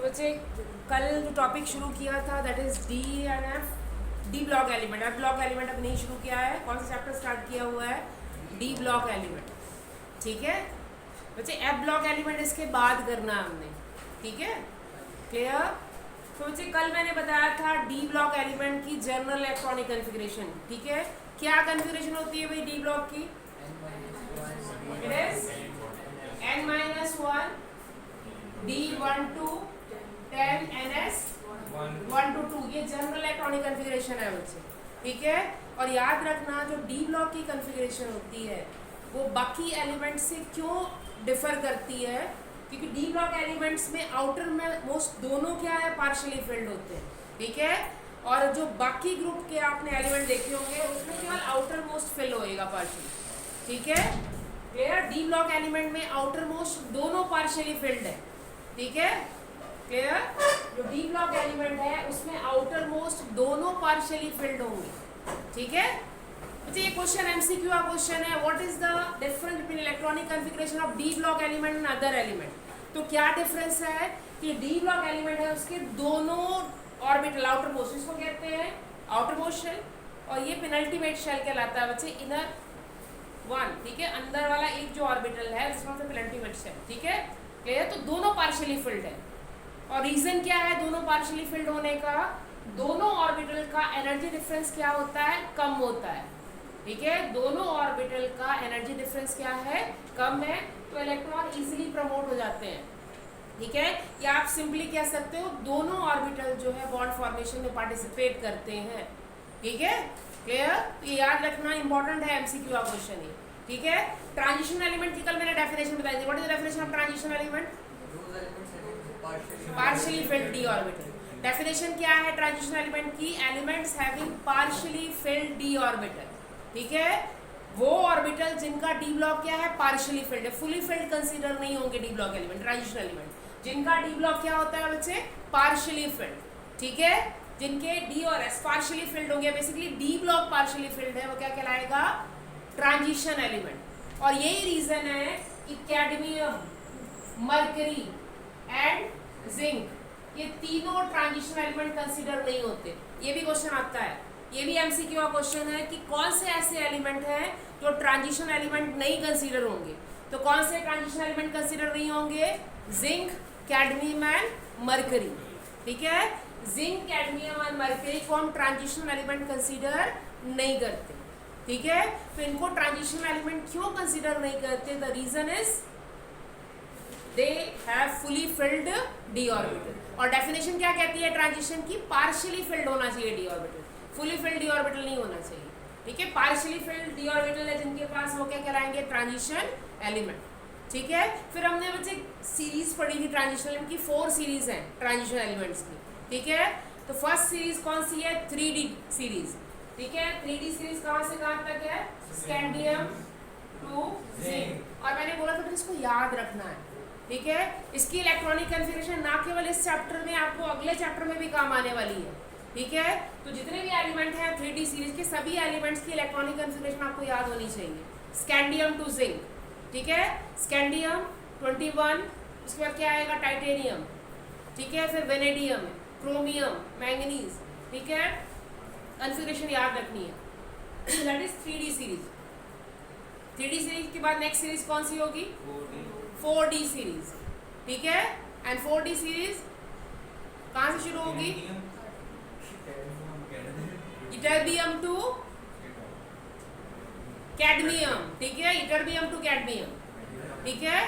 बच्चे कल जो टॉपिक शुरू किया था that is D and F, D block element. F block element अब नहीं शुरू किया है। कौन सा चैप्टर स्टार्ट किया हुआ है? D block element. ठीक है बच्चे, एफ ब्लॉक एलिमेंट इसके बाद करना है हमने। ठीक है, क्लियर? तो बच्चे कल मैंने बताया था डी ब्लॉक एलिमेंट की जनरल इलेक्ट्रॉनिक कॉन्फ़िगरेशन। ठीक है, क्या कॉन्फ़िगरेशन होती है भाई डी ब्लॉक की? It is n-1 D12 10 NS 1 to 2। ये जनरल इलेक्ट्रॉनिक कॉन्फ़िगरेशन है बच्चे। ठीक है, और याद रखना जो डी ब्लॉक की कॉन्फ़िगरेशन होती है वो बाकी एलिमेंट से क्यों डिफर करती है, क्योंकि डी ब्लॉक एलिमेंट्स में आउटर में मोस्ट दोनों क्या है, पार्शियली फिल्ड होते हैं। ठीक है, और जो बाकी ग्रुप के आपने एलिमेंट देखे होंगे उसमें केवल आउटर मोस्ट फिल होएगा पार्शियली। ठीक है, क्लियर? डी ब्लॉक एलिमेंट में आउटर मोस्ट दोनों पार्शियली फिल्ड है। ठीक है, क्लियर? जो डी ब्लॉक एलिमेंट है उसमें आउटर मोस्ट दोनों पार्शियली फिल्ड होंगे। ठीक है, अच्छा ये क्वेश्चन एमसीक्यू का क्वेश्चन है, what is the difference between electronic configuration of d block element and other element? तो क्या डिफरेंस है कि डी ब्लॉक एलिमेंट है उसके दोनों ऑर्बिटल आउटर मोस्ट, इसको कहते हैं आउटर मोस्ट शेल, और ये पेनल्टीमेट शेल कहलाता है बच्चे, इनर वन। ठीक है, अंदर वाला एक जो ऑर्बिटल है उसमें से पेनल्टीमेट शेल। ठीक है, क्लियर? तो दोनों पार्शियली फिल्ड है, और रीजन क्या है दोनों पार्शियली फिल्ड होने का? दोनों ऑर्बिटल का एनर्जी डिफरेंस क्या होता है? कम होता है। ठीक है, दोनों ऑर्बिटल का एनर्जी डिफरेंस क्या है? कम है, तो इलेक्ट्रॉन इजीली प्रमोट हो जाते हैं। ठीक है, या आप सिंपली कह सकते हो दोनों ऑर्बिटल जो है बॉन्ड फॉर्मेशन में पार्टिसिपेट करते हैं। ठीक है, क्लियर? तो ये याद रखना इंपॉर्टेंट है, एमसीक्यू का क्वेश्चन है। ठीक है, ट्रांजिशन एलिमेंट की कल मैंने डेफिनेशन बताई थी। What is the definition of transition element? Partially field d orbital. Definition क्या है ट्रांजिशन एलिमेंट की? Elements having partially field d orbital. ठीक है, वो ऑर्बिटल जिनका डी ब्लॉक क्या है? पार्शियली फिल्ड है, फुली फिल्ड कंसीडर नहीं होंगे D block element, transition element. जिनका डी ब्लॉक क्या होता है बच्चे? Partially field. ठीक है, जिनके डी और एस पार्शियली फिल्ड होंगे, basically D block partially field है, वो क्या कहलाएगा? Transition element. और यही रीजन है कि कैडमियम, मरकरी एंड जिंक ये तीनों ट्रांजिशन एलिमेंट कंसीडर नहीं होते। ये भी क्वेश्चन आता है, ये भी एमसीक्यू का क्वेश्चन है कि कौन से ऐसे एलिमेंट हैं जो ट्रांजिशन एलिमेंट नहीं कंसीडर होंगे। तो कौन से ट्रांजिशन एलिमेंट कंसीडर नहीं होंगे? Zinc, cadmium and mercury. ठीक है, जिंक, कैडमियम और मरकरी को हम ट्रांजिशन एलिमेंट कंसीडर नहीं करते। ठीक है, तो इनको ट्रांजिशन एलिमेंट क्यों कंसीडर नहीं करते? The reason is they have fully filled d orbital. और डेफिनेशन क्या कहती है ट्रांजिशन की? पार्शियली फिल्ड होना चाहिए d orbital, fully filled d orbital नहीं होना चाहिए। ठीक है, पार्शियली फिल्ड डी ऑर्बिटल है जिनके पास, वो क्या कहलाएंगे? Transition element. ठीक है, फिर हमने बच्चे सीरीज पढ़ी थी ट्रांजिशन एलिमेंट की, 4 सीरीज हैं ट्रांजिशन एलिमेंट्स की। ठीक है, तो फर्स्ट सीरीज कौन सी है? 3D series. ठीक है, 3D सीरीज कहाँ से कहाँ तक है? Scandium to zinc. और मैंने बोला था कि इसको याद रखना है। ठीक है, इसकी इलेक्ट्रॉनिक कॉन्फ़िगरेशन ना केवल इस चैप्टर में, आपको अगले चैप्टर में भी काम आने वाली है। ठीक है, तो जितने भी एलिमेंट हैं 3D सीरीज के, सभी एलिमेंट्स की इलेक्ट्रॉनिक कॉन्फ़िगरेशन आपको याद होनी चाहिए। Scandium to zinc. ठीक है, स्कैंडियम 21, उसके बाद क्या आएगा? टाइटेनियम। ठीक है, फिर वेनेडियम, क्रोमियम, मैंगनीज। ठीक है, कॉन्फ़िगरेशन याद रखनी है। That is 3D series. 3D series के बाद नेक्स्ट सीरीज कौन सी होगी? 4D series. ठीक है, एंड 4D सीरीज कहाँ से शुरू होगी? इटर्बियम टू कैडमियम। ठीक है, इटर्बियम टू कैडमियम। ठीक है,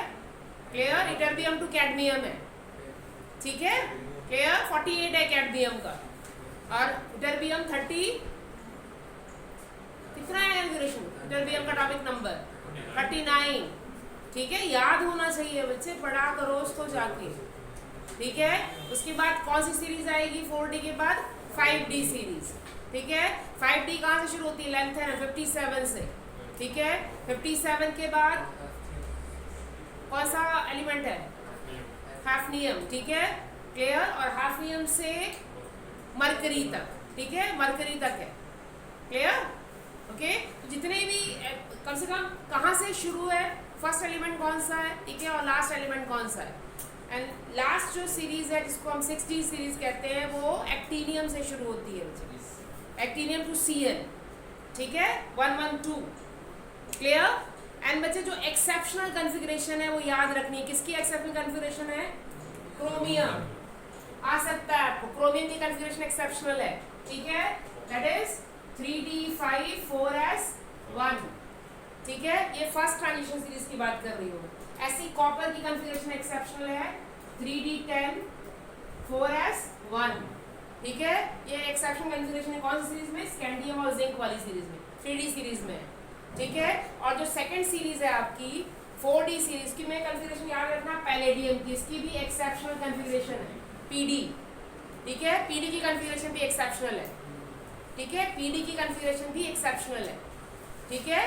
क्लियर? इटर्बियम टू कैडमियम है। ठीक है, क्लियर? 48 है कैडमियम का, और इटर्बियम 30 कितना है कॉन्फ़िगरेशन? इटर्बियम का टॉपिक नंबर 39। ठीक है, याद होना चाहिए बच्चे, पढ़ा करो उसको जाके। ठीक है, उसके बाद कौन सी सीरीज आएगी 4D के बाद? 5D series. ठीक है, 5D कहाँ से शुरू होती है? लेंथ है ना 57 से। ठीक है, 57 के बाद कौन सा एलिमेंट है? हाफनियम। ठीक है, क्लियर? और हाफनियम से मरकरी तक। ठीक है, मरकरी तक है, क्लियर? ओके, तो जितने भी कम से कम कहाँ से शुरू है, फर्स्ट एलिमेंट कौन सा है? ठीक है, और लास्ट एलिमेंट कौन सा है? एंड लास्ट जो सीरीज है जिसको हम 6D सीरीज कहते हैं वो एक्टीनियम से शुरू होती है बच्चे, एक्टीनियम टू Cl, ठीक है, 112, क्लियर। एंड बच्चे जो एक्सेप्शनल कॉन्फ़िगरेशन है वो याद रखनी है। किसकी एक्सेप्शनल कॉन्फ़िगरेशन है? क्रोमियम। आ सकता है आपको, क्रोमियम की कॉन्फ़िगरेशन एक्सेप्शनल है, ठीक है, दैट इज 3D5 4S1, ठीक है। ये फर्स्ट ट्रांजिशन सीरीज की बात कर रही हूँ। ऐसी कॉपर की कॉन्फ़िगरेशन एक्सेप्शनल है 3D10 4S1, ठीक है। ये एक्सेप्शनल कॉन्फ़िगरेशन है कौन सी सीरीज में? स्कैंडियम और जिंक वाली सीरीज में, 3D सीरीज में, ठीक है। और जो सेकंड सीरीज है आपकी 4D सीरीज की में कॉन्फ़िगरेशन याद रखना पैलेडियम की, इसकी भी एक्सेप्शनल कॉन्फ़िगरेशन है PD, ठीक है। PD की कॉन्फ़िगरेशन भी एक्सेप्शनल है, ठीक है, PD की कॉन्फ़िगरेशन भी एक्सेप्शनल है, ठीक है।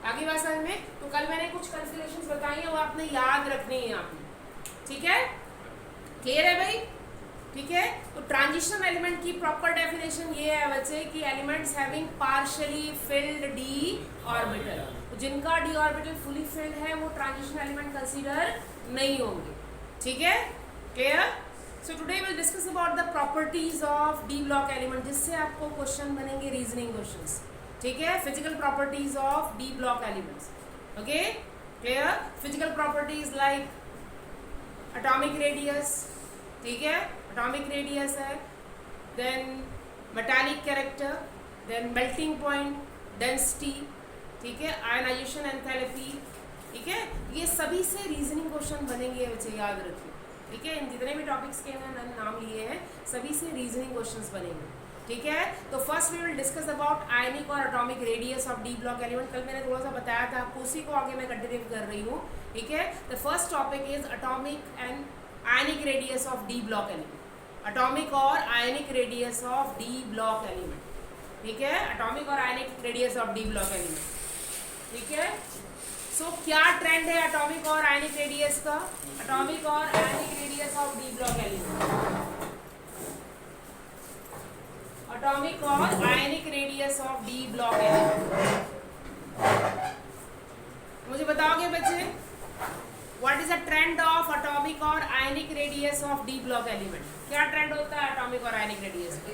आगे बात समझ में? तो कल मैंने कुछ कॉन्फ़िगरेशंस बताई हैं वो आपने याद रखनी है आपने, ठीक है, क्लियर है भाई, ठीक है। तो ट्रांजिशन एलिमेंट की प्रॉपर डेफिनेशन ये है बच्चे कि elements having partially field d orbital, जिनका d ऑर्बिटल फुली फिल्ड है वो ट्रांजिशन एलिमेंट कंसीडर नहीं होंगे, ठीक है, clear. So today will discuss about the properties of d block element, जिससे आपको क्वेश्चन बनेंगे रीजनिंग क्वेश्चंस, ठीक है। Physical properties of d block elements, okay, clear. Physical properties like atomic radius, ठीक है, एटॉमिक रेडियस है, then metallic character, then melting point, density, ठीक है, आयनाइजेशन एंथैल्पी, ठीक है। ये सभी से रीजनिंग क्वेश्चन बनेंगे बच्चे, याद रखिए, ठीक है। इन जितने भी टॉपिक्स के मैंने नाम लिए हैं सभी से रीजनिंग क्वेश्चंस बनेंगे, ठीक है। तो first we will discuss about ionic और atomic radius of d block element. कल मैंने थोड़ा सा बताया था आपको, उसी को आगे मैं कंटिन्यू कर रही हूँ, ठीक है। The first topic is atomic and ionic radius of d block element, atomic और ionic radius of d block element, ठीक है, एटॉमिक और ionic radius of d block element, ठीक है। सो क्या ट्रेंड है एटॉमिक और आयनिक रेडियस का? एटॉमिक और ionic radius of d block element, atomic और ionic radius of d block element, मुझे बताओगे बच्चे what is the trend of atomic और ionic radius of d block element? क्या ट्रेंड होता है एटॉमिक और आयनिक रेडियस का?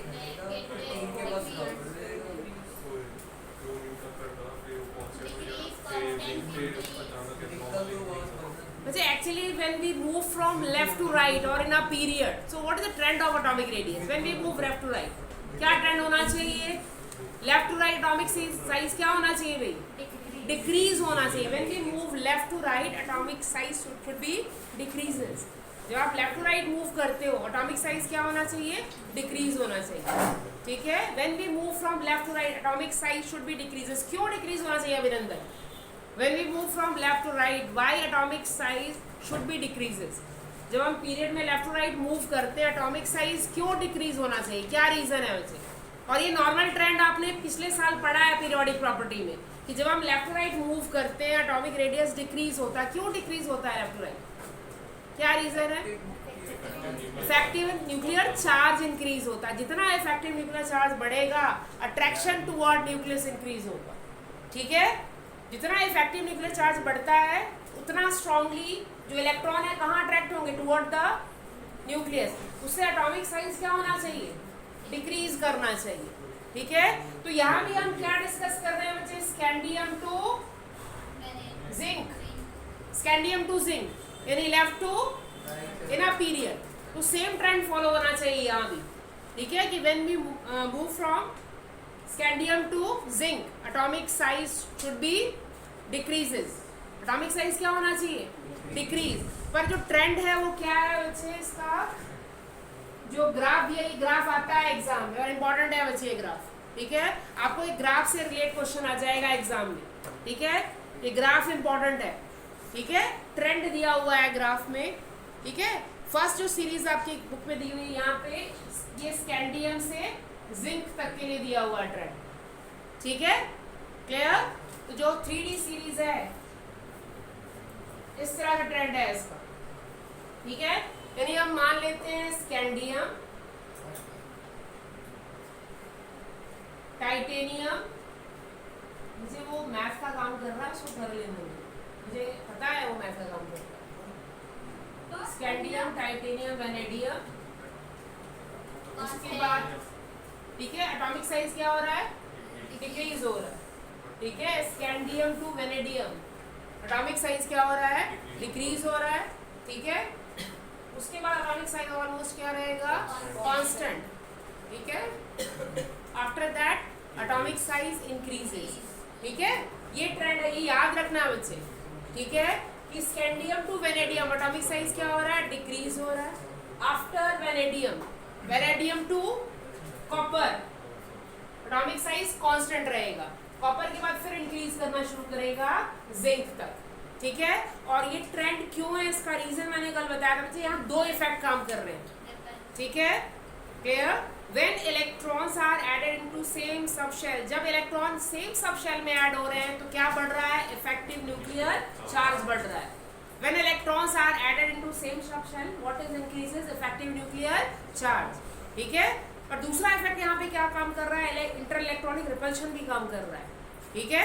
बच्चे actually when we move from left to right और in a period, so what is the trend of atomic radius when we move left to right? क्या trend होना चाहिए? Left to right atomic size क्या होना चाहिए भाई? Decrease होना चाहिए। When we move left to right atomic size should be decreases. जब आप लेफ्ट टू राइट मूव करते हो एटॉमिक साइज क्या होना चाहिए? डिक्रीज होना चाहिए, ठीक है। When we move from left to right atomic size should be decreases. क्यों डिक्रीज होना चाहिए Abhinandan? When we move from left to right why atomic size should be decreases? जब हम पीरियड में लेफ्ट टू राइट मूव करते हैं atomic size क्यों decrease होना चाहिए? क्या रीजन है वैसे? और ये नॉर्मल ट्रेंड आपने पिछले साल पढ़ा है पीरियोडिक प्रॉपर्टी में कि जब हम लेफ्ट टू राइट मूव करते हैं एटॉमिक रेडियस डिक्रीज होता है। क्यों डिक्रीज होता है लेफ्ट टू राइट? क्या रीजन है? इफेक्टिव न्यूक्लियर चार्ज इंक्रीज होता है। जितना इफेक्टिव न्यूक्लियर चार्ज बढ़ेगा अट्रैक्शन टुवर्ड न्यूक्लियस इंक्रीज होगा, ठीक है। जितना इफेक्टिव न्यूक्लियर चार्ज बढ़ता है उतना स्ट्रांगली जो इलेक्ट्रॉन है कहाँ अट्रैक्ट होंगे? Toward the nucleus. उससे एटॉमिक साइज क्या होना चाहिए? डिक्रीज करना चाहिए, ठीक है। तो यहाँ भी हम क्या डिस्कस कर रहे हैं बच्चे? Scandium to zinc, scandium to zinc यानी left to in a period. तो सेम ट्रेंड फॉलो होना चाहिए यहाँ भी, ठीक है, कि when we move from scandium to zinc atomic size should be decreases. Atomic size क्या होना चाहिए? डिक्रीज। पर जो ट्रेंड है वो क्या है बच्चे? इसका जो ग्राफ दिया, ये ग्राफ आता है एग्जाम में और इम्पोर्टेंट है बच्चे ये ग्राफ, ठीक है। आपको एक ग्राफ से रिलेट क्वेश्चन आ जाएगा एग्जाम में, ठीक है। ये ग्राफ इम्पोर्टेंट है, ठीक है। ट्रेंड दिया हुआ है ग्राफ में, ठीक है। फर्स्ट जो सीरीज आपकी बुक में दी हुई है यहाँ पे ये स्कैंडियम से जिंक तक के लिए दिया हुआ है ट्रेंड, ठीक है, क्लियर। तो जो 3D सीरीज है इस तरह का ट्रेंड है इसका, ठीक है। यानी हम मान लेते हैं स्कैंडियम, टाइटेनियम, मुझे वो मैथ का काम कर रहा है उसको कर लेने दो, मुझे पता है वो मैथ का काम कर रहा है, स्कैंडियम, टाइटेनियम, वेनेडियम। उसके बाद ठीक है एटॉमिक साइज क्या हो रहा है, डिक्रीज हो रहा है। ठीक है scandium to vanadium atomic size क्या हो रहा है, डिक्रीज हो रहा है। ठीक है उसके बाद एटॉमिक साइज ऑलमोस्ट क्या रहेगा, कांस्टेंट। ठीक है after that atomic size increases. ठीक है ये ट्रेंड है, ये याद रखना है बच्चे। ठीक है कि scandium to vanadium atomic size क्या हो रहा है, डिक्रीज हो रहा है। After vanadium, vanadium to copper atomic size constant रहेगा। कॉपर के बाद फिर इंक्रीज करना शुरू करेगा जिंक तक। ठीक है और ये ट्रेंड क्यों है, इसका रीजन मैंने कल बताया था बच्चे। यहाँ दो इफेक्ट काम कर रहे हैं। ठीक है clear, when electrons are added into same subshell, जब इलेक्ट्रॉन सेम सबशेल में ऐड हो रहे हैं तो क्या बढ़ रहा है, इफेक्टिव न्यूक्लियर चार्ज बढ़ रहा है। When electrons are added into same subshell what is increases, effective nuclear charge. ठीक है और दूसरा इफेक्ट यहाँ पे क्या काम कर रहा है, इंटर इलेक्ट्रॉनिक रिपल्शन भी काम कर रहा है। ठीक है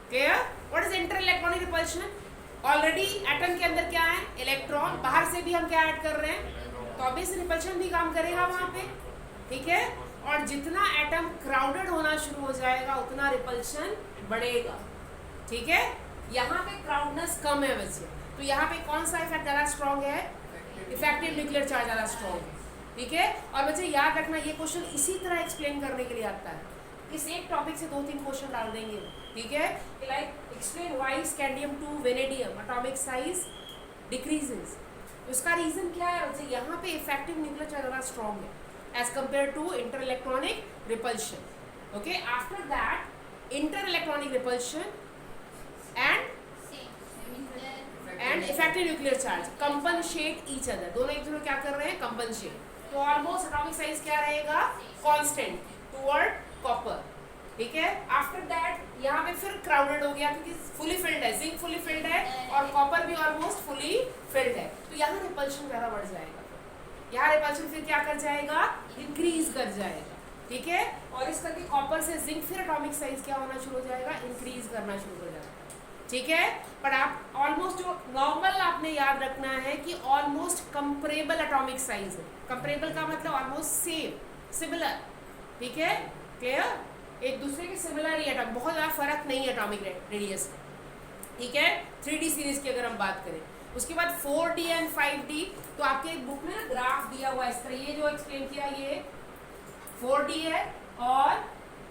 clear, what is inter electronic repulsion, already atom के अंदर क्या है इलेक्ट्रॉन, बाहर से भी हम क्या ऐड कर रहे हैं तो ऑब्वियस रिपल्शन भी काम करेगा वहां पे। ठीक है और जितना एटम क्राउडेड होना शुरू हो जाएगा उतना रिपल्शन बढ़ेगा। ठीक है यहाँ पे क्राउडनेस कम है वैसे, तो यहाँ पे कौन सा इफेक्ट ज़्यादा स्ट्रॉन्ग है, इफेक्टिव न्यूक्लियर चार्ज ज़्यादा स्ट्रॉन्ग है। ठीक है और बच्चे याद रखना ये क्वेश्चन इसी तरह एक्सप्लेन करने के लिए आता है, इस एक टॉपिक से 2-3 क्वेश्चन डाल देंगे। ठीक है like explain why scandium to vanadium atomic size decreases. उसका रीजन क्या है बच्चे, यहाँ पे इफेक्टिव न्यूक्लियर चार्ज ज़्यादा स्ट्रॉन्ग है as compare to inter electronic repulsion. Okay after that inter electronic repulsion and effective nuclear charge compensate each other, दोनों एक दूसरे क्या कर रहे हैं, कंपनशेट। तो ऑलमोस्ट एटॉमिक साइज क्या रहेगा, कांस्टेंट टुवर्ड कॉपर। ठीक है आफ्टर दैट यहाँ पे फिर क्राउडेड हो गया क्योंकि फुली फिल्ड है, जिंक फुली फिल्ड है और कॉपर भी ऑलमोस्ट फुली फिल्ड है, तो यहाँ रिपल्शन ज़्यादा बढ़ जाएगा। यहाँ रिपल्शन फिर क्या कर जाएगा, इंक्रीज कर जाएगा। ठीक है और इस करके कॉपर से जिंक फिर एटॉमिक साइज क्या होना शुरू हो जाएगा, इंक्रीज करना शुरू हो जाएगा। ठीक है पर आप ऑलमोस्ट जो नॉर्मल आपने याद रखना है कि ऑलमोस्ट कंपरेबल एटॉमिक साइज है। कंपरेबल का मतलब ऑलमोस्ट सेम, सिमिलर। ठीक है क्लियर, एक दूसरे के सिमिलर ही एटॉम, बहुत ज़्यादा फर्क नहीं है एटॉमिक रेडियस में। ठीक है 3D सीरीज की अगर हम बात करें, उसके बाद 4D एंड 5D, तो आपके बुक में ना ग्राफ दिया हुआ है इस तरह, ये जो एक्सप्लेन किया ये 4D है और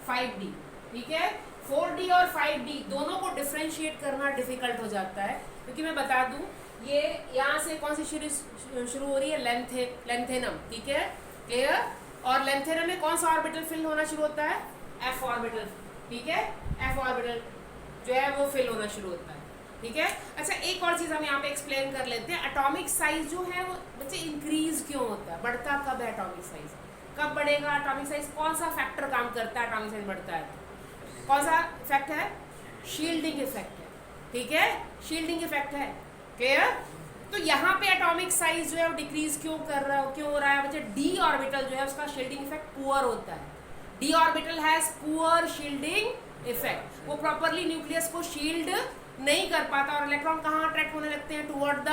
5D। ठीक है 4D और 5D दोनों को डिफ्रेंशिएट करना डिफिकल्ट हो जाता है, क्योंकि मैं बता दूं ये यहाँ से कौन सी शुरू हो रही है, लेंथेनम। ठीक है क्लियर, और लेंथेनम में कौन सा ऑर्बिटल फिल होना शुरू होता है, एफ ऑर्बिटल। ठीक है एफ ऑर्बिटल जो है वो फिल होना शुरू होता है। ठीक है अच्छा एक और चीज़ हम यहाँ पे एक्सप्लेन कर लेते हैं, एटॉमिक साइज जो है वो बच्चे इंक्रीज क्यों होता है, बढ़ता कब है एटॉमिक साइज, कब बढ़ेगा एटॉमिक साइज, कौन सा फैक्टर काम करता है एटॉमिक साइज बढ़ता है, कौन सा इफेक्ट है, शील्डिंग इफेक्ट है। ठीक है शील्डिंग इफेक्ट है क्लियर, तो यहाँ पे एटॉमिक साइज जो है वो डिक्रीज क्यों हो रहा है बच्चे, डी ऑर्बिटल जो है उसका शील्डिंग इफेक्ट पुअर होता है। D orbital has poor shielding effect, वो प्रॉपरली न्यूक्लियस को शील्ड नहीं कर पाता और इलेक्ट्रॉन कहाँ अट्रैक्ट होने लगते हैं, टुवर्ड द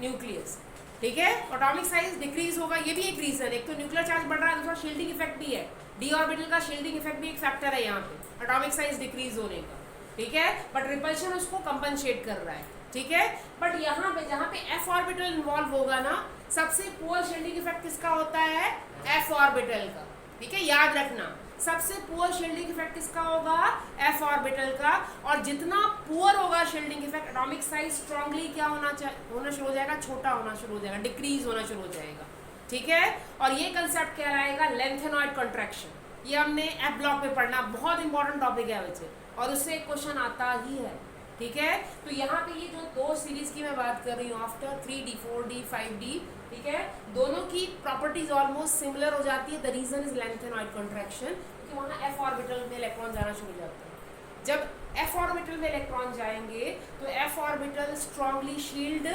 न्यूक्लियस। ठीक है एटॉमिक साइज डिक्रीज होगा, ये भी एक रीजन, एक तो न्यूक्लियर चार्ज बढ़ रहा है, दूसरा शील्डिंग इफेक्ट भी है। डी ऑर्बिटल का शील्डिंग इफेक्ट भी एक फैक्टर है यहाँ पे एटॉमिक साइज डिक्रीज होने का। ठीक है बट रिपल्शन उसको कंपनसेट कर रहा है। ठीक है बट यहाँ पे जहाँ पे एफ ऑर्बिटल इन्वॉल्व होगा ना, सबसे पुअर शील्डिंग इफेक्ट किसका होता है, एफ ऑर्बिटल का। ठीक है याद रखना सबसे पुअर शील्डिंग इफेक्ट किसका होगा, एफ ऑर्बिटल का, और जितना पुअर होगा shielding effect atomic size strongly क्या होना शुरू हो जाएगा, छोटा होना शुरू हो जाएगा, डिक्रीज होना शुरू हो जाएगा। ठीक है और ये कंसेप्ट क्या रहेगा, लेंथेनॉइड कॉन्ट्रैक्शन, ये हमने एफ ब्लॉक में पढ़ना, बहुत इंपॉर्टेंट टॉपिक है बच्चे और उससे एक क्वेश्चन आता ही है। ठीक है तो यहाँ पे ये जो दो सीरीज की मैं बात कर रही हूँ आफ्टर 3D 4D 5D, ठीक है दोनों की प्रॉपर्टीज ऑलमोस्ट सिमिलर हो जाती है। The reason is lanthanoid contraction, क्योंकि वहाँ एफ ऑर्बिटल में इलेक्ट्रॉन जाना शुरू हो जाता है। जब एफ ऑर्बिटल में इलेक्ट्रॉन जाएंगे तो एफ ऑर्बिटल स्ट्रांगली शील्ड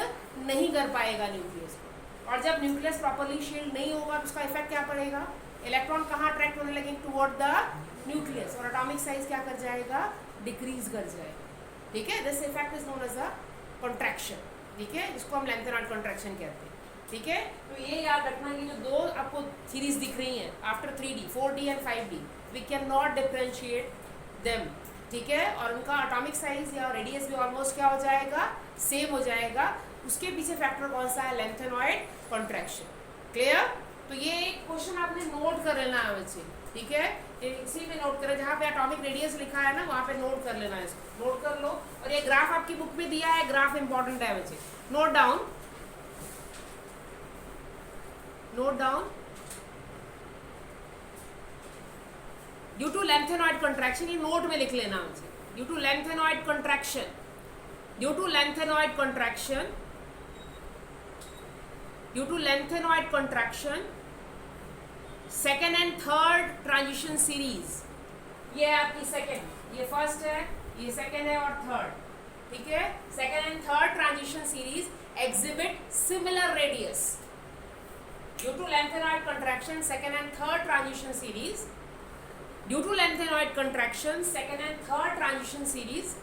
नहीं कर पाएगा न्यूक्लियस को, और जब न्यूक्लियस प्रॉपरली शील्ड नहीं होगा तो उसका इफेक्ट क्या पड़ेगा, इलेक्ट्रॉन कहाँ अट्रैक्ट होने लगेंगे, टुवर्ड द न्यूक्लियस, और एटॉमिक साइज क्या कर जाएगा, डिक्रीज कर जाएगा। ठीक है this effect is known as a contraction. ठीक है, इसको हम लेंथेनॉइड कॉन्ट्रैक्शन कहते हैं। ठीक है, तो ये याद रखना कि जो दो आपको सीरीज दिख रही हैं after 3D 4D and 5D, we can not differentiate them. ठीक है, और उनका एटॉमिक साइज या रेडियस भी ऑलमोस्ट क्या हो जाएगा, सेम हो जाएगा। उसके पीछे फैक्टर कौन सा है, लेंथेनॉइड कॉन्ट्रैक्शन। क्लियर? तो ये एक क्वेश्चन आपने नोट कर लेना है बच्चे। ठीक है, इसी में नोट करें, जहाँ पे एटॉमिक रेडियस लिखा है ना वहाँ पे नोट कर लेना है, इसको नोट कर लो। और ये ग्राफ आपकी बुक में दिया है, ग्राफ इंपॉर्टेंट है बच्चे, note down, note down. Due to lanthanoid contraction, ये नोट में लिख लेना मुझे, due to lanthanoid contraction, due to lanthanoid contraction, due to lanthanoid contraction, second and third transition series, ये है आपकी सेकेंड, ये फर्स्ट है, ये सेकेंड है और थर्ड। ठीक है, second and third transition series exhibit similar radius. Due to lanthanoid contraction second and third transition series, due to lanthanoid contraction second and third transition series,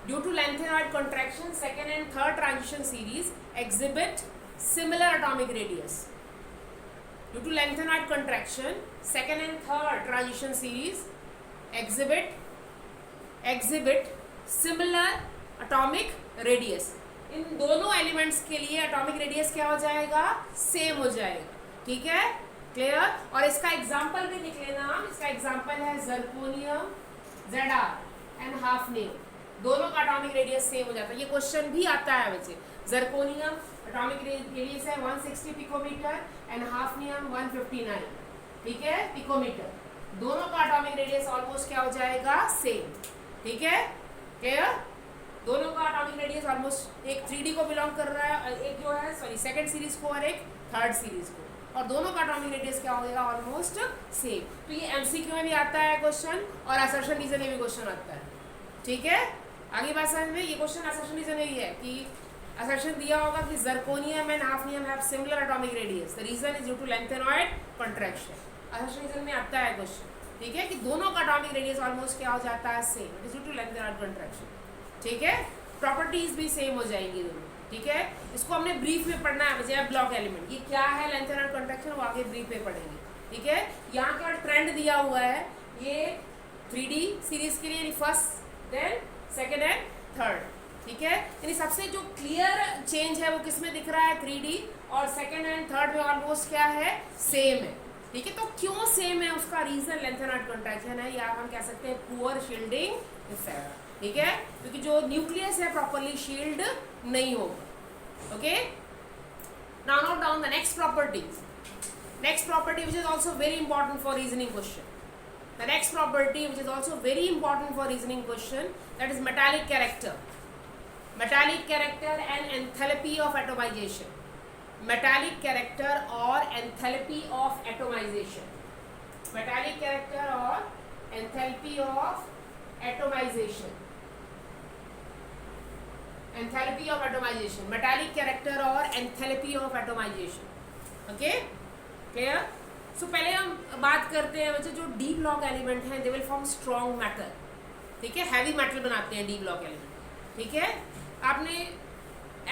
due to lanthanoid contraction second and third transition series exhibit similar atomic radius. Due to lengthened contraction, second and third transition series exhibit similar atomic radius. इन दोनों elements के लिए atomic radius क्या हो जाएगा, same हो जाएगा। ठीक है, क्लियर? और इसका एग्जांपल भी लिख लेना, इसका एग्जांपल है जर्कोनियम Zr एंड हाफनियम, दोनों का एटॉमिक रेडियस सेम हो जाता है। ये क्वेश्चन भी आता है बच्चे, जर्कोनियम एटॉमिक रेडियस है 160 पिकोमीटर एंड हाफनियम 159। ठीक है, पिकोमीटर, दोनों का एटॉमिक रेडियस ऑलमोस्ट क्या हो जाएगा, सेम। ठीक है, क्लियर? दोनों का एटॉमिक रेडियस ऑलमोस्ट, एक 3D को बिलोंग कर रहा है, एक जो है सॉरी सेकंड सीरीज को और एक थर्ड सीरीज को, और दोनों का एटॉमिक रेडियस क्या होगा, ऑलमोस्ट सेम। तो ये एमसीक्यू में भी आता है क्वेश्चन और असर्शन रीजन में भी क्वेश्चन आता है। ठीक है, आगे बात समझ में, ये क्वेश्चन असर्शन रीजन में भी है कि असर्शन दिया होगा कि zirconium and hafnium have similar atomic radius, the reason is due to lanthanoid contraction. Assertion reason में आता है क्वेश्चन। ठीक है, कि दोनों का एटॉमिक रेडियस ऑलमोस्ट क्या हो जाता है, same, it is due to lanthanoid contraction. ठीक है, प्रॉपर्टीज भी सेम हो जाएंगी दोनों। ठीक है, इसको हमने ब्रीफ में पढ़ना है बजाय ब्लॉक एलिमेंट, ये क्या है लेंथेनॉइड कॉन्ट्रैक्शन, वो आगे ब्रीफ में पढ़ेंगे। ठीक है, यहाँ का ट्रेंड दिया हुआ है, ये 3D सीरीज के लिए first then second and third. ठीक है, यानी सबसे जो क्लियर चेंज है वो किसमें दिख रहा है, 3D, और सेकेंड एंड थर्ड में ऑलमोस्ट क्या है, सेम है। ठीक है, तो क्यों सेम है, उसका रीजन लेंथेनॉइड कॉन्ट्रैक्शन है, या हम कह सकते हैं पुअर शील्डिंग इफेक्ट। ठीक है, क्योंकि जो न्यूक्लियस है प्रॉपर्ली शील्ड नहीं होगा। Okay, now note down the next property, next property which is also very important for reasoning question. The next property which is also very important for reasoning question, that is metallic character. Metallic character and enthalpy of atomization. Metallic character or enthalpy of atomization. Metallic character or enthalpy of atomization. Enthalpy of atomization. Metallic character or enthalpy of atomization. Okay? Clear? सो पहले हम बात करते हैं बच्चे, जो D block element हैं they will form strong metal. ठीक है, हैवी मेटल बनाते हैं डी ब्लॉक एलिमेंट। ठीक है, आपने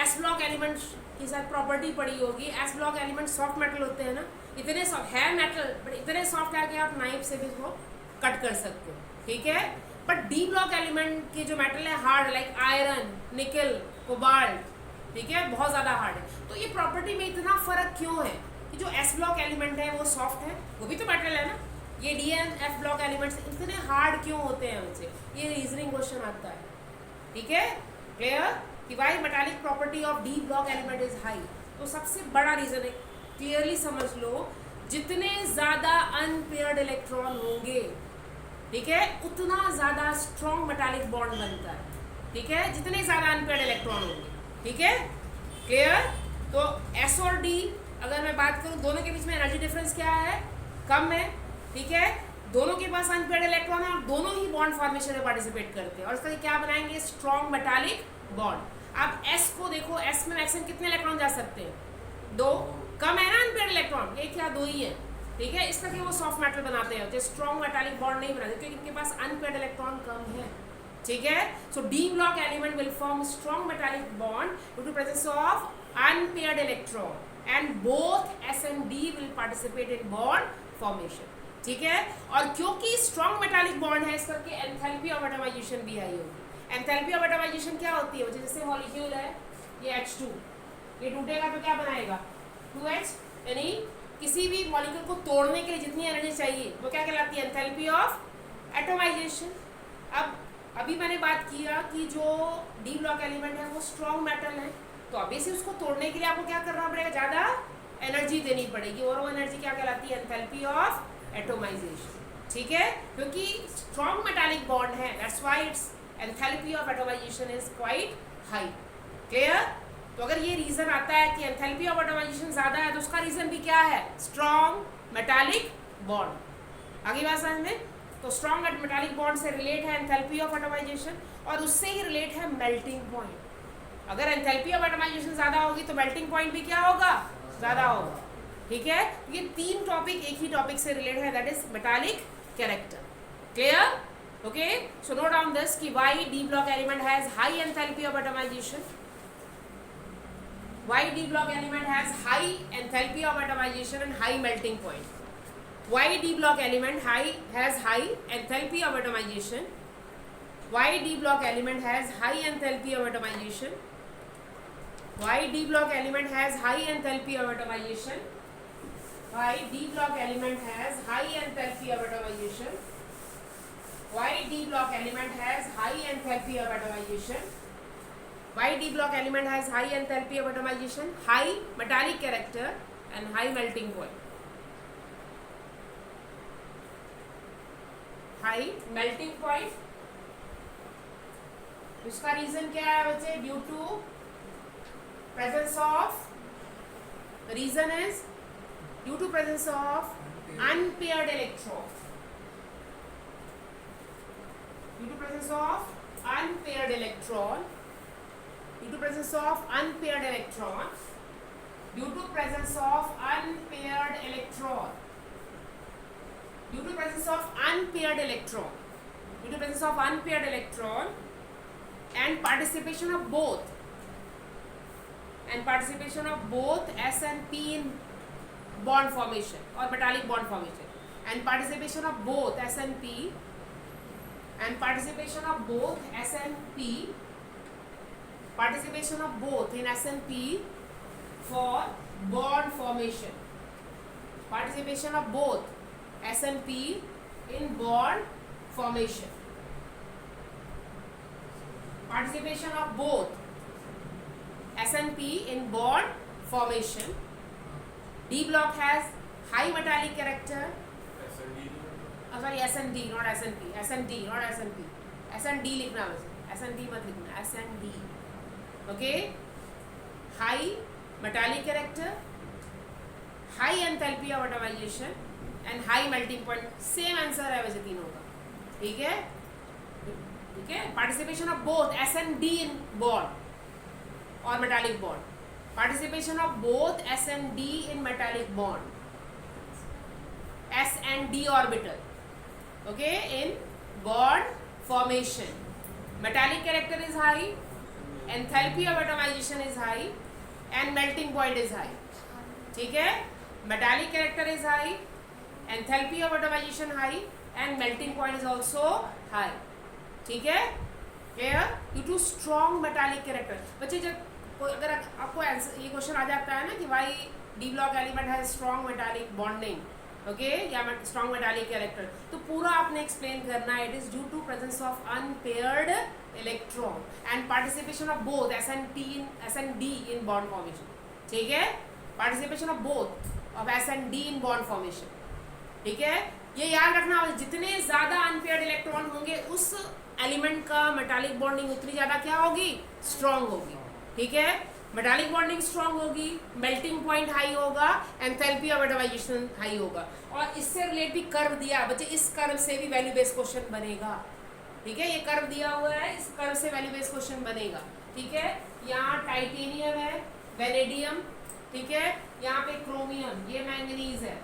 एस ब्लॉक एलिमेंट की साथ प्रॉपर्टी पढ़ी होगी, S block element soft metal होते हैं ना, इतने सॉफ्ट है मेटल, बट इतने सॉफ्ट है कि आप नाइफ से भी इसको कट कर सकते हो। ठीक है, बट डी ब्लॉक एलिमेंट के जो मेटल है हार्ड, लाइक आयरन, निकल, कोबाल्ट, ठीक है, बहुत ज़्यादा हार्ड है। तो ये प्रॉपर्टी में इतना फ़र्क क्यों है कि जो एस ब्लॉक एलिमेंट है वो सॉफ्ट है, वो भी तो मेटल है ना, ये d and f block elements इतने हार्ड क्यों होते हैं उनसे, ये रीजनिंग क्वेश्चन आता है। ठीक है, क्लियर, कि why metallic property of d block element is high. तो सबसे बड़ा रीजन है, क्लियरली समझ लो, जितने ज़्यादा अनपेयर्ड इलेक्ट्रॉन होंगे, ठीक है, उतना ज़्यादा स्ट्रॉन्ग मेटालिक बॉन्ड बनता है। ठीक है, जितने ज़्यादा अनपेयर्ड इलेक्ट्रॉन होंगे। ठीक है, क्लियर। तो एस और डी अगर मैं बात करूं, दोनों के बीच में एनर्जी डिफरेंस क्या है, कम है। ठीक है, दोनों के पास अनपेयर्ड इलेक्ट्रॉन है और दोनों ही बॉन्ड फॉर्मेशन में पार्टिसिपेट करते हैं, और इसका क्या बनाएंगे, स्ट्रॉन्ग मेटालिक बॉन्ड। आप एस को देखो, एस में मैक्सिमम कितने इलेक्ट्रॉन जा सकते हैं, 2, कम है ना अनपेयर्ड इलेक्ट्रॉन, 1 या 2 ही है। ठीक है, इस करके वो सॉफ्ट मेटल बनाते हैं, स्ट्रॉन्ग मेटालिक बॉन्ड नहीं बनाते क्योंकि इनके पास अनपेयर्ड इलेक्ट्रॉन कम है। ठीक है. So D block element will form strong metallic bond due to presence of unpaired electron and both S and D will participate in bond formation. ठीक है. और क्योंकि स्ट्रॉन्ग मेटालिक बॉन्ड है, इस करके एंथैल्पी ऑफ एटमाइजेशन भी high होगी. Enthalpy of atomisation क्या होती है? जैसे मॉलिक्यूल है ये H2, ये टूटेगा तो क्या बनाएगा? 2H. यानी किसी भी मॉलिक्यूल को तोड़ने के लिए जितनी एनर्जी चाहिए वो क्या कहलाती है? Enthalpy of atomization. अब अभी मैंने बात किया कि जो डी ब्लॉक एलिमेंट है वो स्ट्रॉन्ग मेटल है, तो ऑब्वियसली उसको तोड़ने के लिए आपको क्या करना पड़ेगा? ज़्यादा एनर्जी देनी पड़ेगी, और वो एनर्जी क्या कहलाती है? Enthalpy of atomisation. ठीक है. क्योंकि स्ट्रॉन्ग मेटालिक बॉन्ड है, that's why it's enthalpy of atomisation is quite high. Clear. तो अगर ये रीजन आता है कि एंथैल्पी ऑफ एटोमाइजेशन ज़्यादा है, तो उसका रीजन भी क्या है? Strong metallic bond. आगे बात समझ में. तो स्ट्रॉन्ग मेटालिक बॉन्ड से रिलेट है एंथैल्पी ऑफ एटोमाइजेशन, और उससे ही रिलेट है मेल्टिंग पॉइंट. अगर एंथैल्पी ऑफ एटोमाइजेशन ज़्यादा होगी तो मेल्टिंग पॉइंट भी क्या होगा? ज़्यादा होगा. ठीक है. ये तीन टॉपिक एक ही टॉपिक से रिलेट है, that is metallic character. Clear. Okay. So note down this कि why D block element has high enthalpy of atomisation. Why D block element has high enthalpy of atomization and high melting point? Why D block element has high enthalpy of atomization? Why D block element has high enthalpy of atomization? Why D block element has high enthalpy of atomization? Why D block element has high enthalpy of atomization? Why D block element has high enthalpy of atomization? Why D block element has high enthalpy of atomization, high metallic character and high melting point? High melting point. इसका reason क्या है बच्चे? Due to presence of, reason is due to presence of unpaired electron. Due to presence of unpaired electron. Due to presence of unpaired electron. Due to presence of unpaired electron. Due to presence of unpaired electron. Due to presence of unpaired electron and participation of both. And participation of both S and P in bond formation or metallic bond formation. And participation of both S and P. And participation of both S and P. Participation of both in S and P for bond formation. Participation of both S and P in bond formation. Participation of both S and P in bond formation. D block has high metallic character. Sorry, S and D, not S and P. S and D, not S and P. S and D लिखना वैसे. S and D मत लिखना. S and D. Okay. High metallic character, high enthalpy of atomization and high melting point. Same answer है वैसे तीनों का. ठीक है. ठीक है. Participation of both S and D in bond or metallic bond. Participation of both S and D in metallic bond. S and D orbital. Okay, in bond formation. Metallic character is high, enthalpy of atomization is high and melting point is high. ठीक है. Metallic character is high, enthalpy of atomization high and melting point is also high. ठीक है. Clear? Due to strong metallic character. बच्चे जब अगर आपको ये question आ जाता है ना कि why D block element has strong metallic bonding, okay, या स्ट्रॉन्ग मेटालिक कैरेक्टर, तो पूरा आपने एक्सप्लेन करना है. It is due to presence of unpaired electron and participation of both s and d in bond formation. ठीक है. Participation of both of s and d in bond formation. ठीक है. ये याद रखना, जितने ज्यादा अनपेयर्ड इलेक्ट्रॉन होंगे उस एलिमेंट का मेटालिक बॉन्डिंग उतनी ज्यादा क्या होगी? स्ट्रॉन्ग होगी. ठीक है. मेटालिक बॉन्डिंग स्ट्रॉन्ग होगी, मेल्टिंग पॉइंट हाई होगा, एंथैल्पी ऑफ एटमाइजेशन हाई होगा. और इससे रिलेट भी कर्व दिया बच्चे, इस कर्व से भी वैल्यू बेस्ड क्वेश्चन बनेगा. ठीक है. ये कर्व दिया हुआ है, इस कर्व से वैल्यू बेस्ड क्वेश्चन बनेगा. ठीक है. यहाँ टाइटेनियम है, वेनेडियम. ठीक है. यहाँ पे क्रोमियम, ये मैंगनीज है.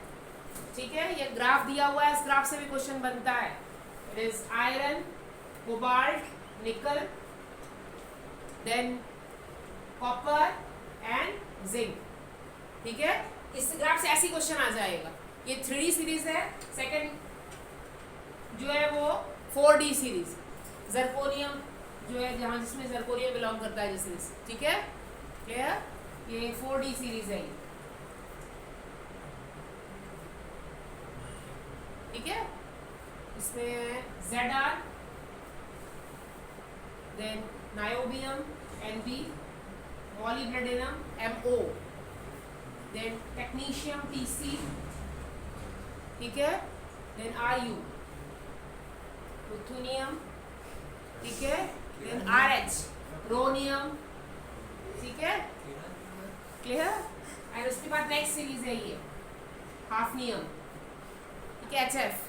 ठीक है. ये ग्राफ दिया हुआ है, इस ग्राफ से भी क्वेश्चन बनता है. इट इज आयरन, कोबाल्ट, निकल, देन कॉपर एंड जिंक। ठीक है, इस ग्राफ से ऐसी क्वेश्चन आ जाएगा। ये 3D सीरीज है, सेकंड जो है वो 4D सीरीज, जर्कोनियम जो है जहां जिसमें जर्कोनियम बिलोंग करता है जिस, ठीक है क्लियर, ये 4D सीरीज है ये, ठीक है। इसमें ZR, then niobium NB, molybdenum MO, then technetium TC, ठीक है, देन RU, रुथुनियम, ठीक है, देन RH, रोनियम, ठीक है क्लियर। एंड उसके बाद नेक्स्ट सीरीज है ये हाफनियम, ठीक है, HF,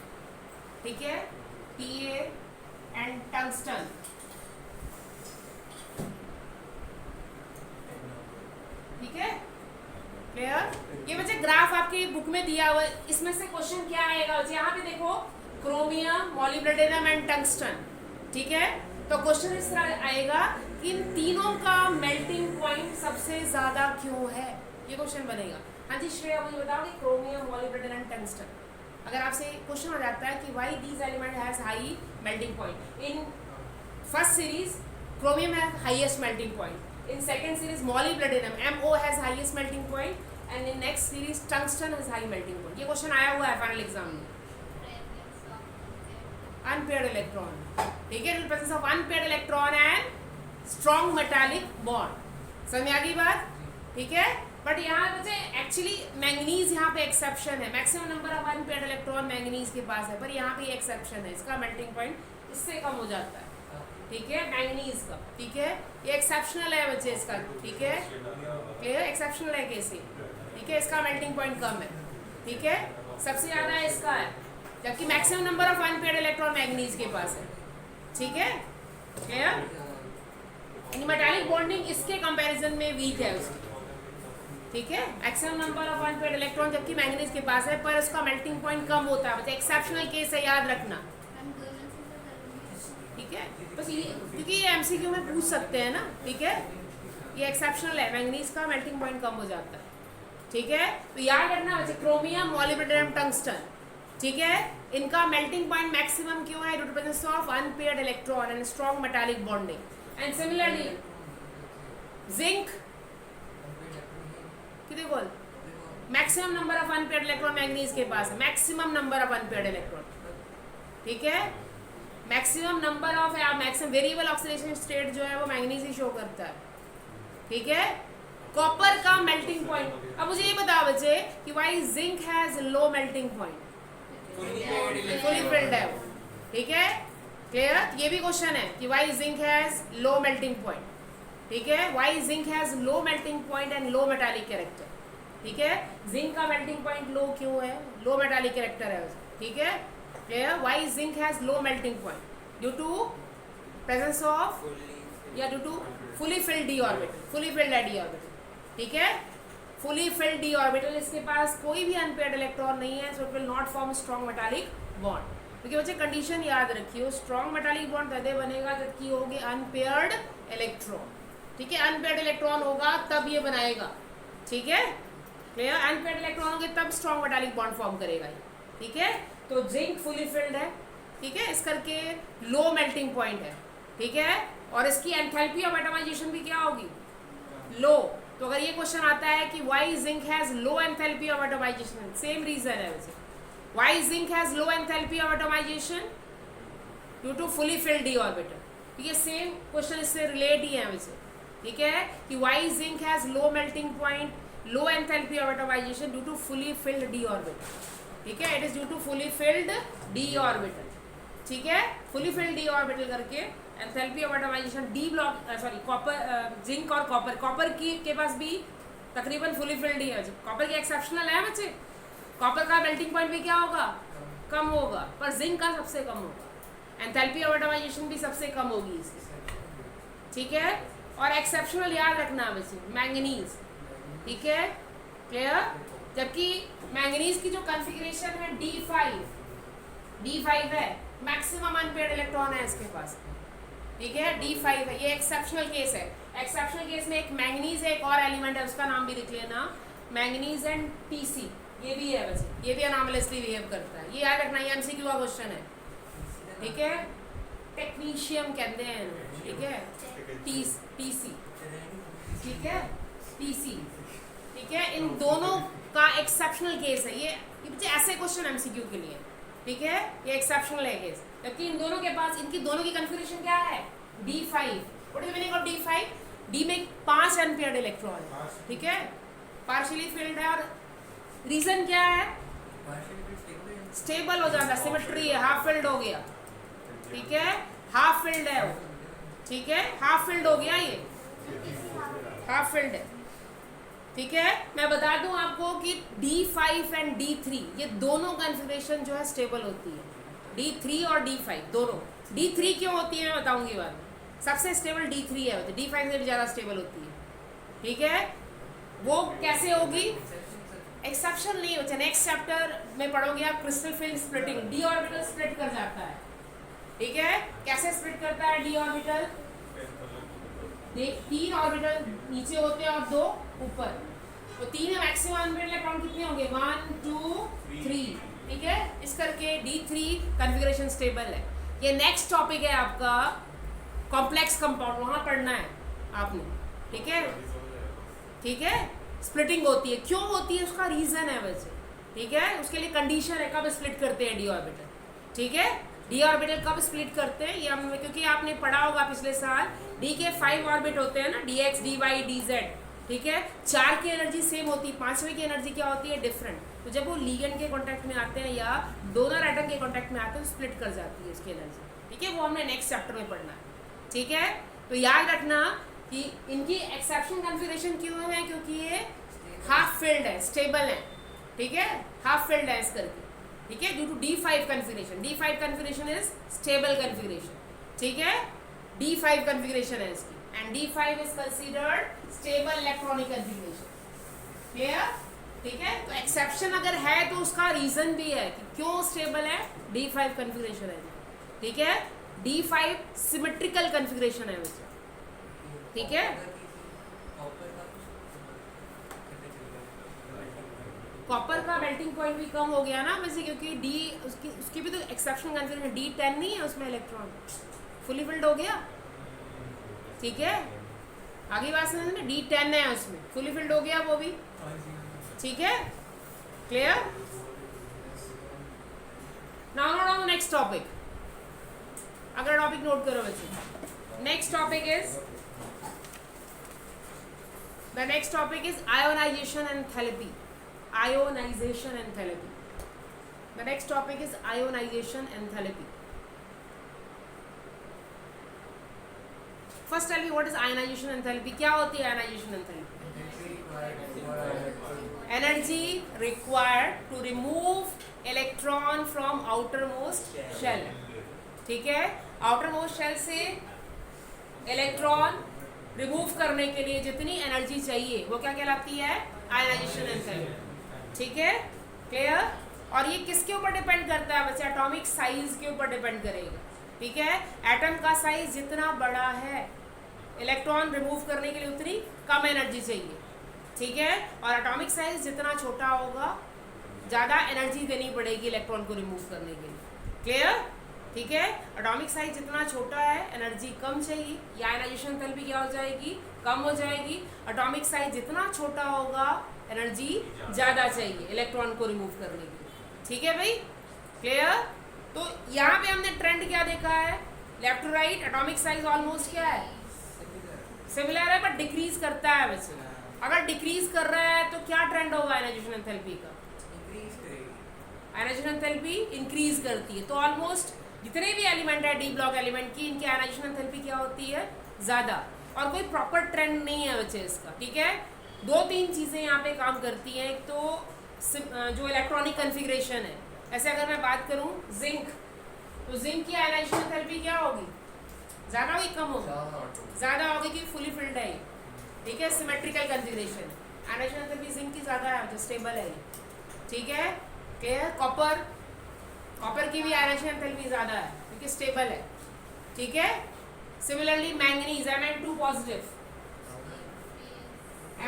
ठीक है, PA एंड टंगस्टन, ठीक है क्लियर। ये बच्चे ग्राफ आपके बुक में दिया हुआ है, इसमें से क्वेश्चन क्या आएगा बच्चे, यहाँ पे देखो क्रोमियम, मॉलिब्डेनम एंड टंगस्टन, ठीक है। तो क्वेश्चन इस तरह आएगा कि इन तीनों का मेल्टिंग पॉइंट सबसे ज्यादा क्यों है, ये क्वेश्चन बनेगा। हाँ जी श्रेया, मुझे बताओ कि क्रोमियम, मॉलिब्डेनम एंड टंगस्टन, अगर आपसे क्वेश्चन आ जाता है कि why these element has high melting point, in first series chromium has highest melting point, in second series molybdenum MO has highest melting point, and in next series tungsten has high melting point। ये question आया हुआ है final exam में। Unpaired electron, ठीक है, presence of unpaired electron and strong metallic bond, समझ आ गई बात, ठीक है। बट यहाँ बच्चे एक्चुअली मैंगनीज यहाँ पे एक्सेप्शन है, maximum number of unpaired electron manganese के पास है, पर यहाँ पे एक्सेप्शन है, इसका मेल्टिंग पॉइंट इससे कम हो जाता है, ठीक है, मैंगनीज का, ठीक है, ये एक्सेप्शनल है बच्चे इसका, ठीक है क्लियर, एक्सेप्शनल है कैसे, ठीक है, इसका मेल्टिंग पॉइंट कम है, ठीक है, सबसे ज्यादा इसका है, जबकि maximum number of unpaired electron manganese के पास है, ठीक है क्लियर। मेटालिक बॉन्डिंग इसके कंपैरिजन में वीक है उसकी, ठीक है, maximum number of unpaired electron जबकि मैंगनीज के पास है, पर उसका मेल्टिंग पॉइंट कम होता है, बच्चे एक्सेप्शनल केस है, याद रखना, ठीक है, बस ये क्योंकि ये MCQ में पूछ सकते हैं ना, ठीक है, ये एक्सेप्शनल है, मैंगनीज का मेल्टिंग पॉइंट कम हो जाता है, ठीक है। तो याद रखना बच्चे क्रोमियम, मॉलिब्डेनम, टंगस्टन, ठीक है, इनका मेल्टिंग पॉइंट मैक्सिमम क्यों है, due to presence of unpaired electron and strong metallic bonding. And similarly zinc कितने बोल, maximum number of unpaired electron manganese के पास है, maximum number of unpaired electron, ठीक है, maximum number of maximum variable oxidation state जो है वो मैंगनीज ही शो करता है, ठीक है। कॉपर का मेल्टिंग पॉइंट, अब मुझे ये बताओ बच्चे कि why zinc has low melting point, fully filled है वो, ठीक है क्लियर। ये भी क्वेश्चन है कि why zinc has low melting point, ठीक है, why zinc has low melting point and low metallic character, ठीक है, जिंक का मेल्टिंग पॉइंट लो क्यों है, लो मेटालिक कैरेक्टर है, ठीक है clear. Why zinc has low melting point, due to presence of या due to fully filled d orbital, fully filled है d ऑर्बिटल, ठीक है, फुली फिल्ड d ऑर्बिटल, इसके पास कोई भी अनपेयर्ड इलेक्ट्रॉन नहीं है, so it will not form strong metallic bond. क्योंकि बच्चे कंडीशन याद रखिए, स्ट्रॉन्ग मेटालिक बॉन्ड तभी बनेगा जबकि होगी अनपेयर्ड इलेक्ट्रॉन, ठीक है, अनपेयर्ड इलेक्ट्रॉन होगा तब ये बनाएगा, ठीक है क्लियर, अनपेयर्ड इलेक्ट्रॉन होंगे तब स्ट्रॉन्ग मेटालिक बॉन्ड फॉर्म करेगा, ठीक है। तो जिंक फुली फिल्ड है, ठीक है, इस करके लो मेल्टिंग पॉइंट है, ठीक है, और इसकी एंथैल्पी ऑफ एटमाइजेशन भी क्या होगी, लो। तो अगर ये क्वेश्चन आता है कि why zinc has low enthalpy of atomization, same reason है वैसे, why zinc has low enthalpy of atomization due to fully filled d orbital, ठीक है, सेम क्वेश्चन इससे रिलेट ही है वैसे, ठीक है, कि why zinc has low melting point, low enthalpy of atomization due to fully filled d orbital, ठीक है, it is due to fully filled d orbital, ठीक है, फुली फिल्ड d ऑर्बिटल करके enthalpy of atomization d block, sorry copper, zinc और copper, copper की के पास भी तकरीबन फुली फिल्ड है, कॉपर की एक्सेप्शनल है बच्चे, कॉपर का मेल्टिंग पॉइंट भी क्या होगा, कम होगा, पर जिंक का सबसे कम होगा, एंथैल्पी ऑफ एटमाइजेशन भी सबसे कम होगी इसकी, ठीक है। और एक्सेप्शनल याद रखना बच्चे मैंगनीज, ठीक है क्लियर, जबकि मैंगनीज की जो कॉन्फ़िगरेशन है D5 है, मैक्सिमम अनपेयर्ड इलेक्ट्रॉन है इसके पास, ठीक है, D5 है, ये एक्सेप्शनल केस है। एक्सेप्शनल केस में एक मैंगनीज है, एक और एलिमेंट है, उसका नाम भी लिख लेना, मैंगनीज एंड TC, ये भी है वैसे, ये भी अनॉमलेसली बिहेव करता है, ये याद रखना, ये MCQ का क्वेश्चन है। ठीक है, टेक्नीशियम कहते हैं, ठीक है, TC, ठीक है, TC, ठीक है। इन दोनों का एक्सेप्शनल केस है ये ऐसे क्वेश्चन MCQ के लिए, ठीक है, ये एक्सेप्शनल है केस, जबकि इन दोनों के पास, इनकी दोनों की कन्फिगरेशन क्या है, D5। What is the meaning of D5? D में 5 अनपेयर्ड इलेक्ट्रॉन, ठीक है, पार्शियली फिल्ड है, और रीजन क्या है, स्टेबल हो जाता है, सिमेट्री है, हाफ फिल्ड हो गया, ठीक है, हाफ फिल्ड है वो, ठीक है, हाफ फिल्ड हो गया, ये हाफ फिल्ड है, ठीक है। मैं बता दूं आपको कि D5 एंड D3 ये दोनों कॉन्फ़िगरेशन जो है स्टेबल होती है, D3 और D5 दोनों। D3 क्यों होती है मैं बताऊंगी बाद में, सबसे स्टेबल D3 है, तो D5 से भी ज़्यादा स्टेबल होती है, ठीक है। वो कैसे होगी, एक्सेप्शन नहीं होता, नेक्स्ट चैप्टर में पढ़ोगे आप, crystal film splitting, D orbital split कर जाता है, ठीक है। कैसे स्प्लिट करता है D ऑर्बिटल, 3 ऑर्बिटल नीचे होते हैं और 2 ऊपर, तो 3 मैक्सिमम अनपेयर्ड इलेक्ट्रॉन कितने होंगे, 1 2 3, ठीक है। इस करके D3 कॉन्फ़िगरेशन स्टेबल है। ये नेक्स्ट टॉपिक है आपका कॉम्प्लेक्स कंपाउंड, वहां पढ़ना है आपने, ठीक है, ठीक है। स्प्लिटिंग होती है, क्यों होती है उसका रीजन है वैसे, ठीक है, उसके लिए कंडीशन है कब स्प्लिट करते हैं D ऑर्बिटल, ठीक है। D ऑर्बिटल कब स्प्लिट करते हैं ये हम, क्योंकि आपने पढ़ा होगा पिछले साल, D के 5 ऑर्बिट होते हैं ना, DX DY DZ, ठीक है। 4 की एनर्जी सेम होती है, 5वें की एनर्जी क्या होती है, डिफरेंट। तो जब वो लिगेंड के कांटेक्ट में आते हैं या डोनर एटम के कांटेक्ट में आते हैं तो स्प्लिट कर जाती है उसकी एनर्जी, ठीक है। वो हमने नेक्स्ट चैप्टर में पढ़ना है, ठीक है। तो याद रखना कि इनकी एक्सेप्शन कॉन्फ़िगरेशन क्यों है, क्योंकि ये हाफ फिल्ड है, स्टेबल है, ठीक है, हाफ फिल्ड है इस करके, ठीक है, due to D5 configuration. D5 configuration is stable configuration, ठीक है, D5 कॉन्फ़िगरेशन है इसकी, and D5 is considered stable electronic configuration, clear, ठीक है। तो एक्सेप्शन अगर है तो उसका रीजन भी है कि क्यों स्टेबल है, D5 कॉन्फ़िगरेशन है, ठीक है। D5 सिमेट्रिकल कॉन्फ़िगरेशन है वैसे, ठीक है। कॉपर का मेल्टिंग पॉइंट भी कम हो गया ना वैसे, क्योंकि D उसकी भी तो एक्सेप्शन कॉन्फ़िगरेशन, D10 नहीं है उसमें, इलेक्ट्रॉन फुली फिल्ड हो गया, ठीक है। आगे बात समझ में, D10 है उसमें, फुली फिल्ड हो गया वो भी, ठीक है, clear. Now note on next topic, अगला टॉपिक नोट करो बच्चे। Next topic is, the next topic is ionisation enthalpy, ionization enthalpy. The next topic is ionization enthalpy. First tell me what is ionization enthalpy. क्या होती है ionization enthalpy? Energy required to remove electron from outermost shell. ठीक है, outermost shell से electron remove करने के लिए जितनी एनर्जी चाहिए वो क्या कहलाती है, आयोनाइजेशन एंथैल्पी, ठीक है, क्लियर। और ये किसके ऊपर डिपेंड करता है वैसे, एटॉमिक साइज के ऊपर डिपेंड करेगा, ठीक है। एटम का साइज जितना बड़ा है, इलेक्ट्रॉन रिमूव करने के लिए उतनी कम एनर्जी चाहिए, ठीक है। और एटॉमिक साइज जितना छोटा होगा ज़्यादा एनर्जी देनी पड़ेगी इलेक्ट्रॉन को रिमूव करने के लिए, क्लियर, ठीक है। एटॉमिक साइज जितना छोटा है एनर्जी कम चाहिए, या आयोनाइजेशन एंथैल्पी क्या हो जाएगी, कम हो जाएगी। एटॉमिक साइज जितना छोटा होगा एनर्जी ज़्यादा चाहिए इलेक्ट्रॉन को रिमूव करने के लिए, ठीक है भाई, क्लियर। तो यहाँ पे हमने ट्रेंड क्या देखा है, left to right, atomic size almost क्या है, सिमिलर है, बट डिक्रीज करता है वैसे। अगर डिक्रीज कर रहा है तो क्या ट्रेंड होगा आयोनाइजेशन एंथैल्पी का, आयोनाइजेशन एंथैल्पी इंक्रीज करती है। तो ऑलमोस्ट जितने भी एलिमेंट है D ब्लॉक एलिमेंट की, इनकी आयोनाइजेशन एंथैल्पी क्या होती है, ज़्यादा, और कोई प्रॉपर ट्रेंड नहीं है वैसे इसका, ठीक है। 2-3 चीज़ें यहाँ पे काम करती हैं, एक तो जो इलेक्ट्रॉनिक कॉन्फ़िगरेशन है, ऐसे अगर मैं बात करूँ जिंक, तो जिंक की आयोनाइजेशन एंथैल्पी क्या होगी, ज़्यादा होगी कम होगी, ज़्यादा होगी कि फुली फिल्ड है, ठीक है, symmetrical configuration, ionisation enthalpy zinc की ज़्यादा है, जो स्टेबल है, ठीक है, क्लियर। कॉपर की भी आयोनाइजेशन एंथैल्पी ज़्यादा है क्योंकि स्टेबल है, ठीक है, similarly manganese Mn2 positive,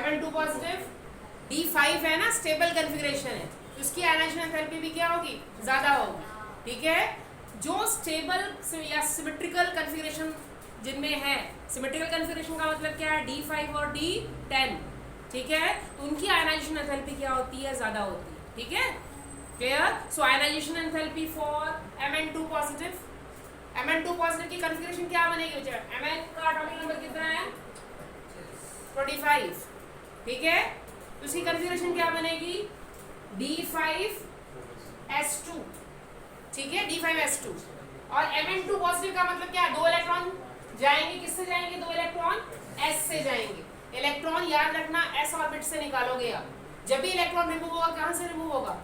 Mn2 positive, D5 है ना, स्टेबल कॉन्फ़िगरेशन है, तो उसकी आयनाइजेशन एंथैल्पी भी क्या होगी, ज़्यादा होगी, ठीक है। जो स्टेबल या सिमेट्रिकल कॉन्फ़िगरेशन जिनमें है, सिमेट्रिकल कॉन्फ़िगरेशन का मतलब क्या है, D5 और D10, ठीक है, तो उनकी आयनाइजेशन एंथैल्पी क्या होती है, ज़्यादा होती है, ठीक है, clear. So ionization enthalpy for Mn2 positive, Mn2 positive की कॉन्फ़िगरेशन क्या बनेगी बच्चा, Mn का एटॉमिक नंबर कितना है, 25, ठीक है, तो उसकी कॉन्फ़िगरेशन क्या बनेगी, D5S2, ठीक है, D5S2। और Mn2 पॉजिटिव का मतलब क्या है, 2 इलेक्ट्रॉन जाएंगे, किससे जाएंगे, 2 इलेक्ट्रॉन S से जाएंगे। इलेक्ट्रॉन याद रखना S ऑर्बिट से निकालोगे आप, जब भी इलेक्ट्रॉन रिमूव होगा कहाँ से रिमूव होगा,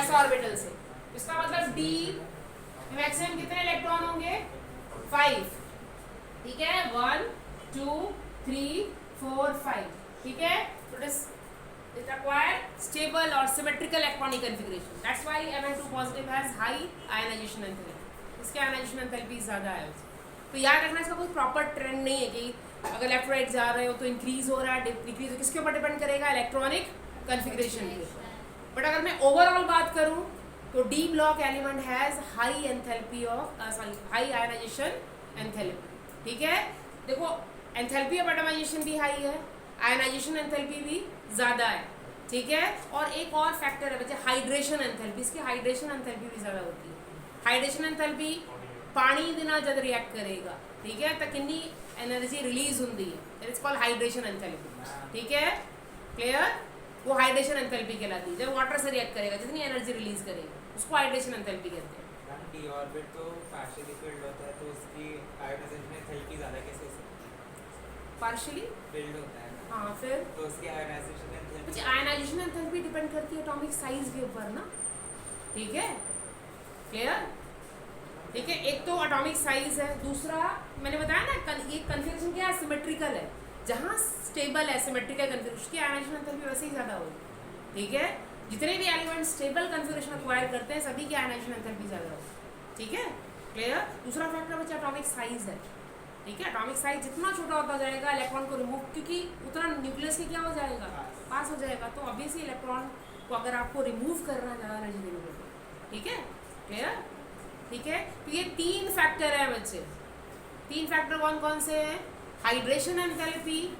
S ऑर्बिटल से। इसका मतलब D मैक्सिमम कितने इलेक्ट्रॉन होंगे, 5, ठीक है, 1 2 3 4 5, ठीक है। So it requires stable or symmetrical electronic configuration. That's why Mn2 positive has high ionization enthalpy. इसके ionization enthalpy ज़्यादा है। तो याद रखना इसका कोई प्रॉपर ट्रेंड नहीं है कि अगर लेफ्ट राइट जा रहे हो तो इंक्रीज हो रहा है, डिक्रीज, किसके ऊपर डिपेंड करेगा, इलेक्ट्रॉनिक कॉन्फ़िगरेशन के ऊपर। बट अगर मैं ओवरऑल बात करूँ तो d block element has high enthalpy of high ionization enthalpy, ठीक है। देखो एंथैल्पी ऑफ एटमाइजेशन भी हाई है, आयनाइजेशन एंथैल्पी भी ज़्यादा है, ठीक है। और एक और फैक्टर है बच्चे, हाइड्रेशन एंथैल्पी, इसकी हाइड्रेशन एंथैल्पी भी ज़्यादा होती है। हाइड्रेशन एंथैल्पी पानी देना जब रिएक्ट करेगा, ठीक है, तो कितनी एनर्जी रिलीज होती है, that is called hydration enthalpy, ठीक है, क्लियर। वो हाइड्रेशन एंथैल्पी कहलाती है, जब वाटर से रिएक्ट करेगा जितनी एनर्जी रिलीज करेगा उसको हाइड्रेशन एंथैल्पी कहते हैं। डी ऑर्बिट तो पार्शियली फिल्ड होता है, तो उसकी आयनाइजेशन एंथैल्पी ज़्यादा कैसे हो सकती है, पार्शियली फिल्ड होता है, हाँ, फिर तो उसकी ionization enthalpy, ionization enthalpy depend करती है एटॉमिक साइज के ऊपर ना, ठीक है, क्लियर, ठीक है। एक तो एटॉमिक साइज है, दूसरा मैंने बताया ना ये कन्फिग्रेशन क्या है, सिमेट्रिकल है, जहाँ स्टेबल है सिमेट्रिकल कन्फिग्रेशन की आयनाइजेशन एंथैल्पी वैसे ही ज़्यादा होगी, ठीक है। जितने भी एलिमेंट स्टेबल कन्फिग्रेशन एक्वायर करते हैं सभी की आयनाइजेशन एंथैल्पी ज़्यादा होगी, ठीक है, क्लियर। दूसरा फैक्टर बच्चा एटॉमिक साइज है, ठीक है। एटॉमिक साइज जितना छोटा होता जाएगा इलेक्ट्रॉन को रिमूव, क्योंकि उतना न्यूक्लियस के क्या हो जाएगा, पास हो जाएगा, तो ऑब्वियसली इलेक्ट्रॉन को अगर आपको रिमूव करना ज़्यादा एनर्जी देनी पड़ेगी, ठीक है, क्लियर, ठीक है। तो ये 3 फैक्टर हैं बच्चे, 3 फैक्टर कौन कौन से हैं, हाइड्रेशन एंथैल्पी,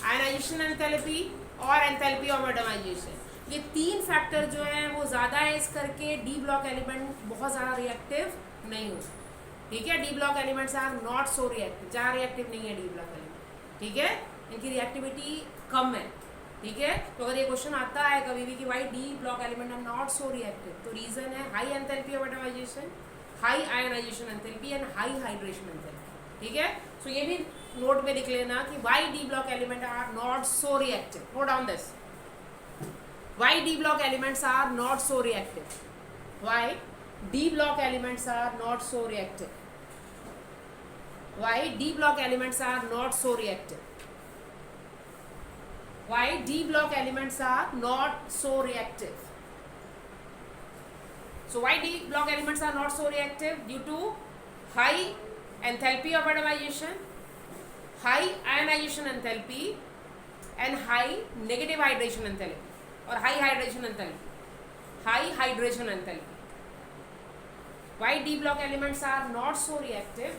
आयनाइजेशन एंथैल्पी और एंथैल्पी ऑफ एटमाइजेशन। ये 3 फैक्टर जो हैं वो ज़्यादा है, इस करके डी ब्लॉक एलिमेंट बहुत ज़्यादा रिएक्टिव नहीं हो, ठीक है। D block elements are not so reactive, ज़्यादा रिएक्टिव नहीं है डी ब्लॉक एलिमेंट, ठीक है, इनकी रिएक्टिविटी कम है, ठीक है। तो अगर ये क्वेश्चन आता है कभी भी कि why d block element are not so reactive, तो रीज़न है high enthalpy of atomization, high ionization enthalpy and high hydration enthalpy, ठीक है। सो ये भी नोट में लिख लेना कि why d block element are not so reactive, note down this, why d block elements are not so reactive, why d block elements are not so reactive, why d block elements are not so reactive, why d block elements are not so reactive. So why D block elements are not so reactive? Due to high enthalpy of atomization, high ionization enthalpy and high negative hydration enthalpy or high hydration enthalpy, high hydration enthalpy. Why D block elements are not so reactive?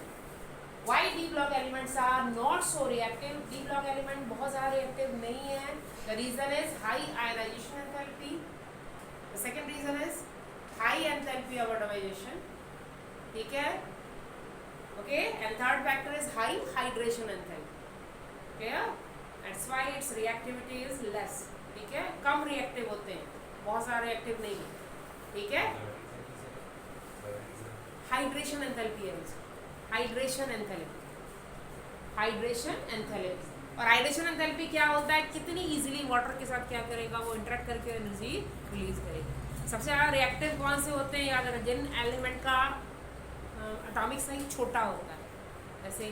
Why D block elements are not so reactive? D block element बहुत ज़्यादा reactive नहीं है. The reason is high ionization enthalpy. The second reason is high enthalpy of atomization, ठीक है, okay, and third factor is high hydration enthalpy, clear, that's why its reactivity is less, ठीक है, कम reactive होते हैं, बहुत सारे reactive नहीं है, ठीक है। hydration enthalpy है, hydration enthalpy, hydration enthalpy, और हाइड्रेशन एंथैल्पी क्या होता है, कितनी इजीली वाटर के साथ क्या करेगा, वो इंटरेक्ट करके एनर्जी रिलीज करेगा। सबसे ज़्यादा रिएक्टिव कौन से होते हैं, याद रखना, जिन एलिमेंट का एटॉमिक साइज छोटा होता है, जैसे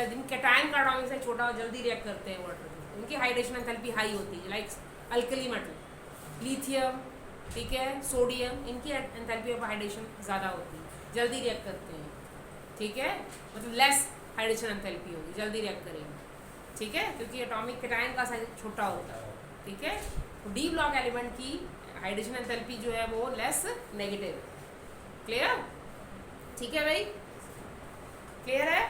जिन कैटायन का एटॉमिक साइज छोटा हो जल्दी रिएक्ट करते हैं वाटर में, उनकी हाइड्रेशन एंथैल्पी हाई होती है, लाइक अल्कली मेटल, लिथियम, ठीक है, सोडियम, इनकी एंथैल्पी ऑफ हाइड्रेशन ज़्यादा होती है, जल्दी रिएक्ट करते हैं, ठीक है, मतलब लेस हाइड्रोजन एंथैल्पी होगी, जल्दी रिएक्ट करेंगे, ठीक है, क्योंकि एटॉमिक कैटायन का साइज छोटा होता है, ठीक है। तो डी ब्लॉक एलिमेंट की हाइड्रोजन एंथैल्पी जो है वो लेस नेगेटिव है। क्लियर? ठीक है भाई, क्लियर है?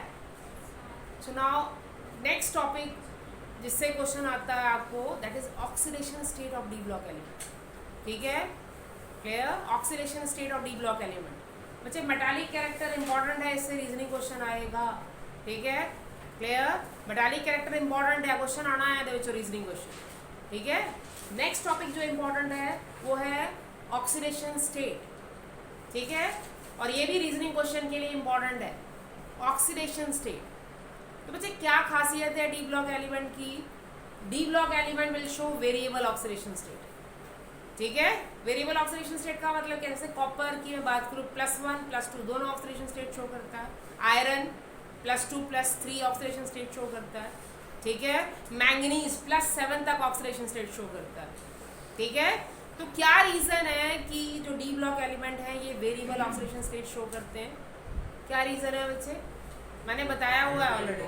सो नाउ नेक्स्ट टॉपिक जिससे क्वेश्चन आता है आपको, that is oxidation state of d block element. ठीक है, clear? Oxidation state of d block element. बच्चे मेटालिक कैरेक्टर इंपॉर्टेंट है, इससे रीजनिंग क्वेश्चन आएगा, ठीक है, क्लियर? मेटालिक कैरेक्टर इंपॉर्टेंट है, क्वेश्चन आना है देखो रीजनिंग क्वेश्चन, ठीक है। नेक्स्ट टॉपिक जो इंपॉर्टेंट है वो है ऑक्सीडेशन स्टेट, ठीक है, और ये भी रीजनिंग क्वेश्चन के लिए इंपॉर्टेंट है, ऑक्सीडेशन स्टेट। तो बच्चे क्या खासियत है डी ब्लॉक एलिमेंट की? D block element will show variable oxidation state, ठीक है। वेरिएबल ऑक्सीडेशन स्टेट का मतलब क्या, जैसे कॉपर की मैं बात करूँ +1 +2 दोनों ऑक्सीडेशन स्टेट शो करता है, आयरन +2 +3 ऑक्सीडेशन स्टेट शो करता है, ठीक है। मैंगनीज +7 तक ऑक्सीडेशन स्टेट शो करता है, ठीक है। तो क्या रीजन है कि जो डी ब्लॉक एलिमेंट है ये वेरिएबल ऑक्सीडेशन स्टेट शो करते हैं? क्या रीजन है बच्चे? मैंने बताया हुआ है ऑलरेडी,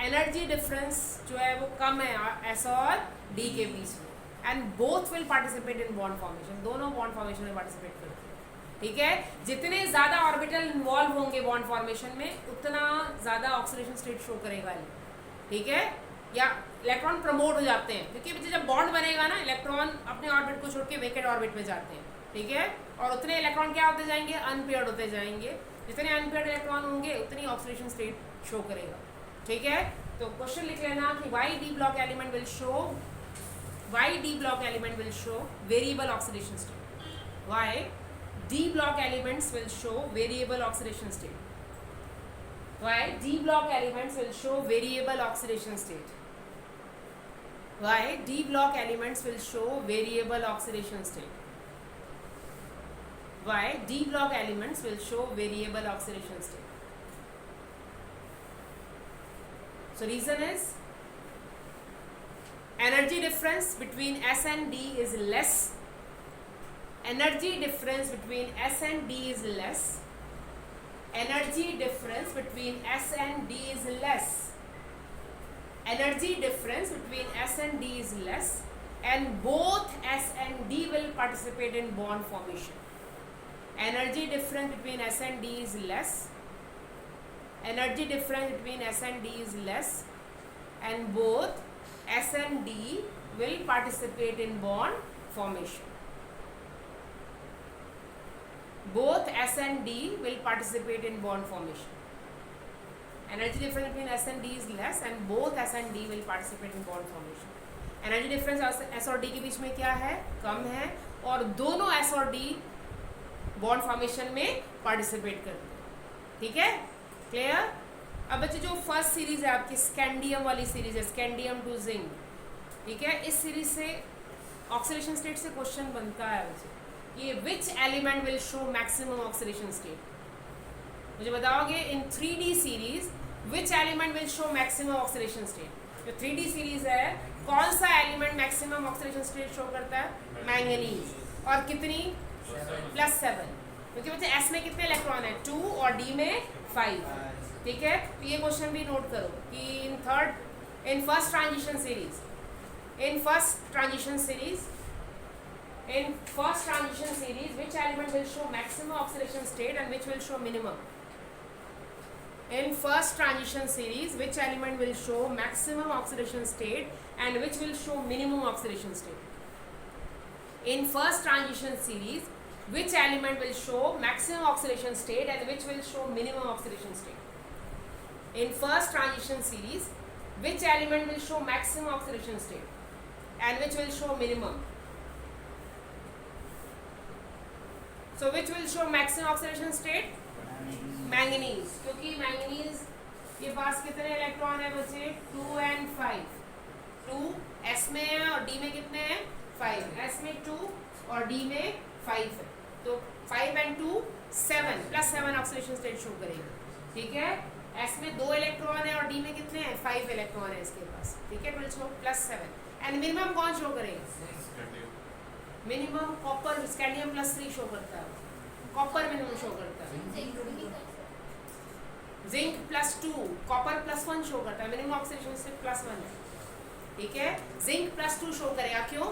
एनर्जी डिफरेंस जो है वो कम है एस और डी के बीच में, and both will participate in bond formation, दोनों बॉन्ड फॉर्मेशन में पार्टिसिपेट करते हैं, ठीक है। जितने ज़्यादा ऑर्बिटल इन्वॉल्व होंगे बॉन्ड फॉर्मेशन में उतना ज़्यादा ऑक्सीडेशन स्टेट शो करेगा, ठीक है, या इलेक्ट्रॉन प्रमोट हो जाते हैं, क्योंकि बच्चे जब बॉन्ड बनेगा ना इलेक्ट्रॉन अपने ऑर्बिट को छोड़ के वेकेंट ऑर्बिट में जाते हैं, ठीक है, और उतने इलेक्ट्रॉन क्या होते जाएंगे? अनपेयर्ड होते जाएंगे। जितने अनपेयर्ड इलेक्ट्रॉन होंगे उतनी ऑक्सीडेशन स्टेट शो करेगा, ठीक है। तो क्वेश्चन लिख लेना कि why d block element will show variable oxidation state, why d block elements will show variable oxidation state, why d block elements will show variable oxidation state, why d block elements will show variable oxidation state, why d block elements will show variable oxidation state. So reason is energy difference between S and D is less, energy difference between S and D is less, energy difference between S and D is less, energy difference between S and D is less, and both S and D will participate in bond formation. Energy difference between S and D is less, energy difference between S and D is less, and both S and D will participate in bond formation. Both S and D will participate in bond formation. Energy difference between S and D is less, and both S and D will participate in bond formation. Energy difference S और D के बीच में क्या है? कम है, और दोनों S और D bond formation में पार्टिसिपेट करते हैं, ठीक है, क्लियर? अब बच्चे जो फर्स्ट सीरीज है आपकी स्कैंडियम वाली सीरीज है, स्कैंडियम टू जिंक, ठीक है, इस सीरीज से ऑक्सीडेशन स्टेट से क्वेश्चन बनता है बच्चे, ये which element will show maximum oxidation state? मुझे बताओगे इन 3D series which element will show maximum oxidation state? जो 3D सीरीज है कौन सा element maximum oxidation state show करता है? मैंगनीज, और कितनी? +7, क्योंकि बच्चे S में कितने इलेक्ट्रॉन है? 2 और D में 5, ठीक है। तो ये क्वेश्चन भी नोट करो कि in first transition series which element will show maximum oxidation state and which will show minimum? In first transition series which element will show maximum oxidation state and which will show minimum oxidation state? In first transition series which element will show maximum oxidation state and which will show minimum oxidation state? In first transition series which element will show maximum oxidation state and which will show minimum? So which will show maximum oxidation state? Manganese, क्योंकि manganese के पास कितने electron है बच्चे? 2 and 5, 2 S में है और D में कितने हैं? 5, S में 2 और D में 5 है, तो 5 and 2 7, +7 ऑक्सीडेशन स्टेट शो करेगा, ठीक है। S में 2 इलेक्ट्रॉन है और D में कितने हैं? 5 इलेक्ट्रॉन है इसके पास, ठीक है, विल शो +7, एंड मिनिमम कौन शो करेगा? मिनिमम कॉपर, स्कैंडियम +3 शो करता है, कॉपर मिनिमम शो करता है, जिंक +2, कॉपर +1 शो करता है, मिनिमम ऑक्सीडेशन स्टेट +1 है, ठीक है। जिंक +2 शो करेगा, क्यों?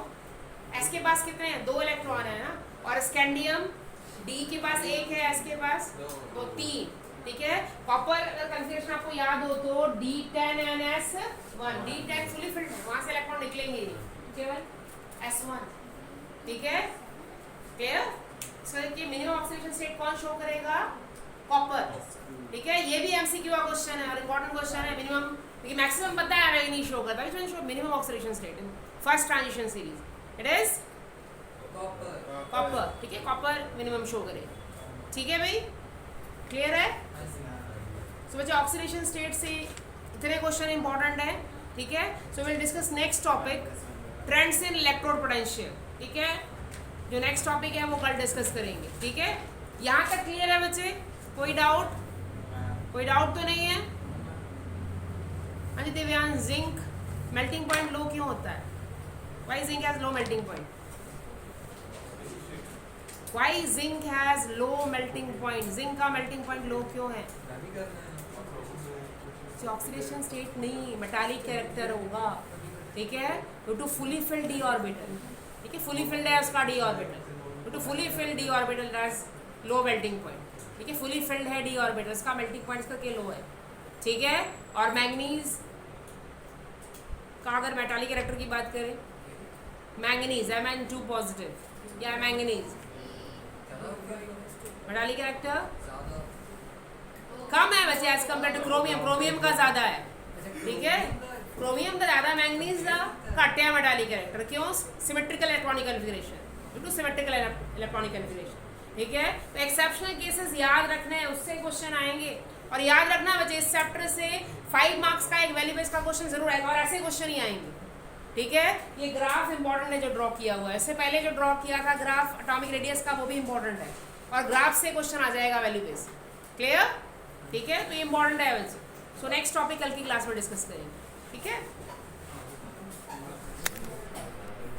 एस के पास कितने हैं? 2 इलेक्ट्रॉन है ना, और स्कैंडियम डी के पास 1 है, एस के पास 2, 3, ठीक है। कॉपर अगर कन्फिगरेशन आपको याद हो तो D10NS1, D10 फुली फिल्ड है, वहां से इलेक्ट्रॉन निकलेंगे ही नहीं, केवल S1, ठीक है, क्लियर। सो ये मिनिमम ऑक्सीडेशन स्टेट कौन शो करेगा? कॉपर, ठीक है। ये भी एमसीक्यू का क्वेश्चन है और इंपॉर्टेंट क्वेश्चन है। मिनिमम, क्योंकि मैक्सिमम पता है हमें नहीं शो करता, which one show minimum oxidation state in first transition series? It is copper, ठीक है। कॉपर मिनिमम शो करेगा, ठीक है भाई, क्लियर है। सो बच्चे ऑक्सीडेशन स्टेट से इतने क्वेश्चन इंपॉर्टेंट है, ठीक है। So will discuss next topic, trends in electrode potential, ठीक है। जो नेक्स्ट टॉपिक है वो कल डिस्कस करेंगे, ठीक है। यहाँ तक क्लियर है बच्चे? कोई डाउट? कोई डाउट तो नहीं है? हाँ जी Divyansh, zinc melting point low क्यों होता है? Why zinc has low melting point? Why zinc has low melting point? Zinc का मेल्टिंग पॉइंट लो क्यों है? ऑक्सीडेशन स्टेट नहीं, मेटालिक कैरेक्टर होगा, ठीक है। Due to fully filled d orbital, ठीक है, फुली फिल्ड है उसका d orbital, due to fully filled d orbital that's low melting point, ठीक है। फुली फिल्ड है डी ऑर्बिटल, इसका मेल्टिंग पॉइंट इसका के लो है, ठीक है। और मैंगनीज का अगर मेटालिक कैरेक्टर की बात करें, मैंगनीज Mn2 पॉजिटिव या मैंगनीज मेटालिक कैरेक्टर कम है वैसे as compare to chromium, chromium का ज्यादा है, ठीक है। क्रोमियम का ज्यादा, मैंगनीज का घट है मेटालिक कैरेक्टर, क्यों? Symmetrical electronic configuration, due two symmetrical electronic configuration, ठीक है। तो एक्सेप्शनल केसेस याद रखने हैं, उससे क्वेश्चन आएंगे। और याद रखना बच्चे, इस चैप्टर से 5 मार्क्स का एक वैल्यू बेस्ड का क्वेश्चन जरूर आएगा, और ऐसे क्वेश्चन ही आएंगे, ठीक है। ये ग्राफ इंपॉर्टेंट है जो ड्रॉ किया हुआ है, इससे पहले जो ड्रॉ किया था ग्राफ एटॉमिक रेडियस का, वो भी इंपॉर्टेंट है, और ग्राफ से क्वेश्चन आ जाएगा वैल्यू बेस्ड, क्लियर, ठीक है। तो ये इंपॉर्टेंट है वैसे। सो नेक्स्ट टॉपिक कल की क्लास में डिस्कस करेंगे, ठीक है।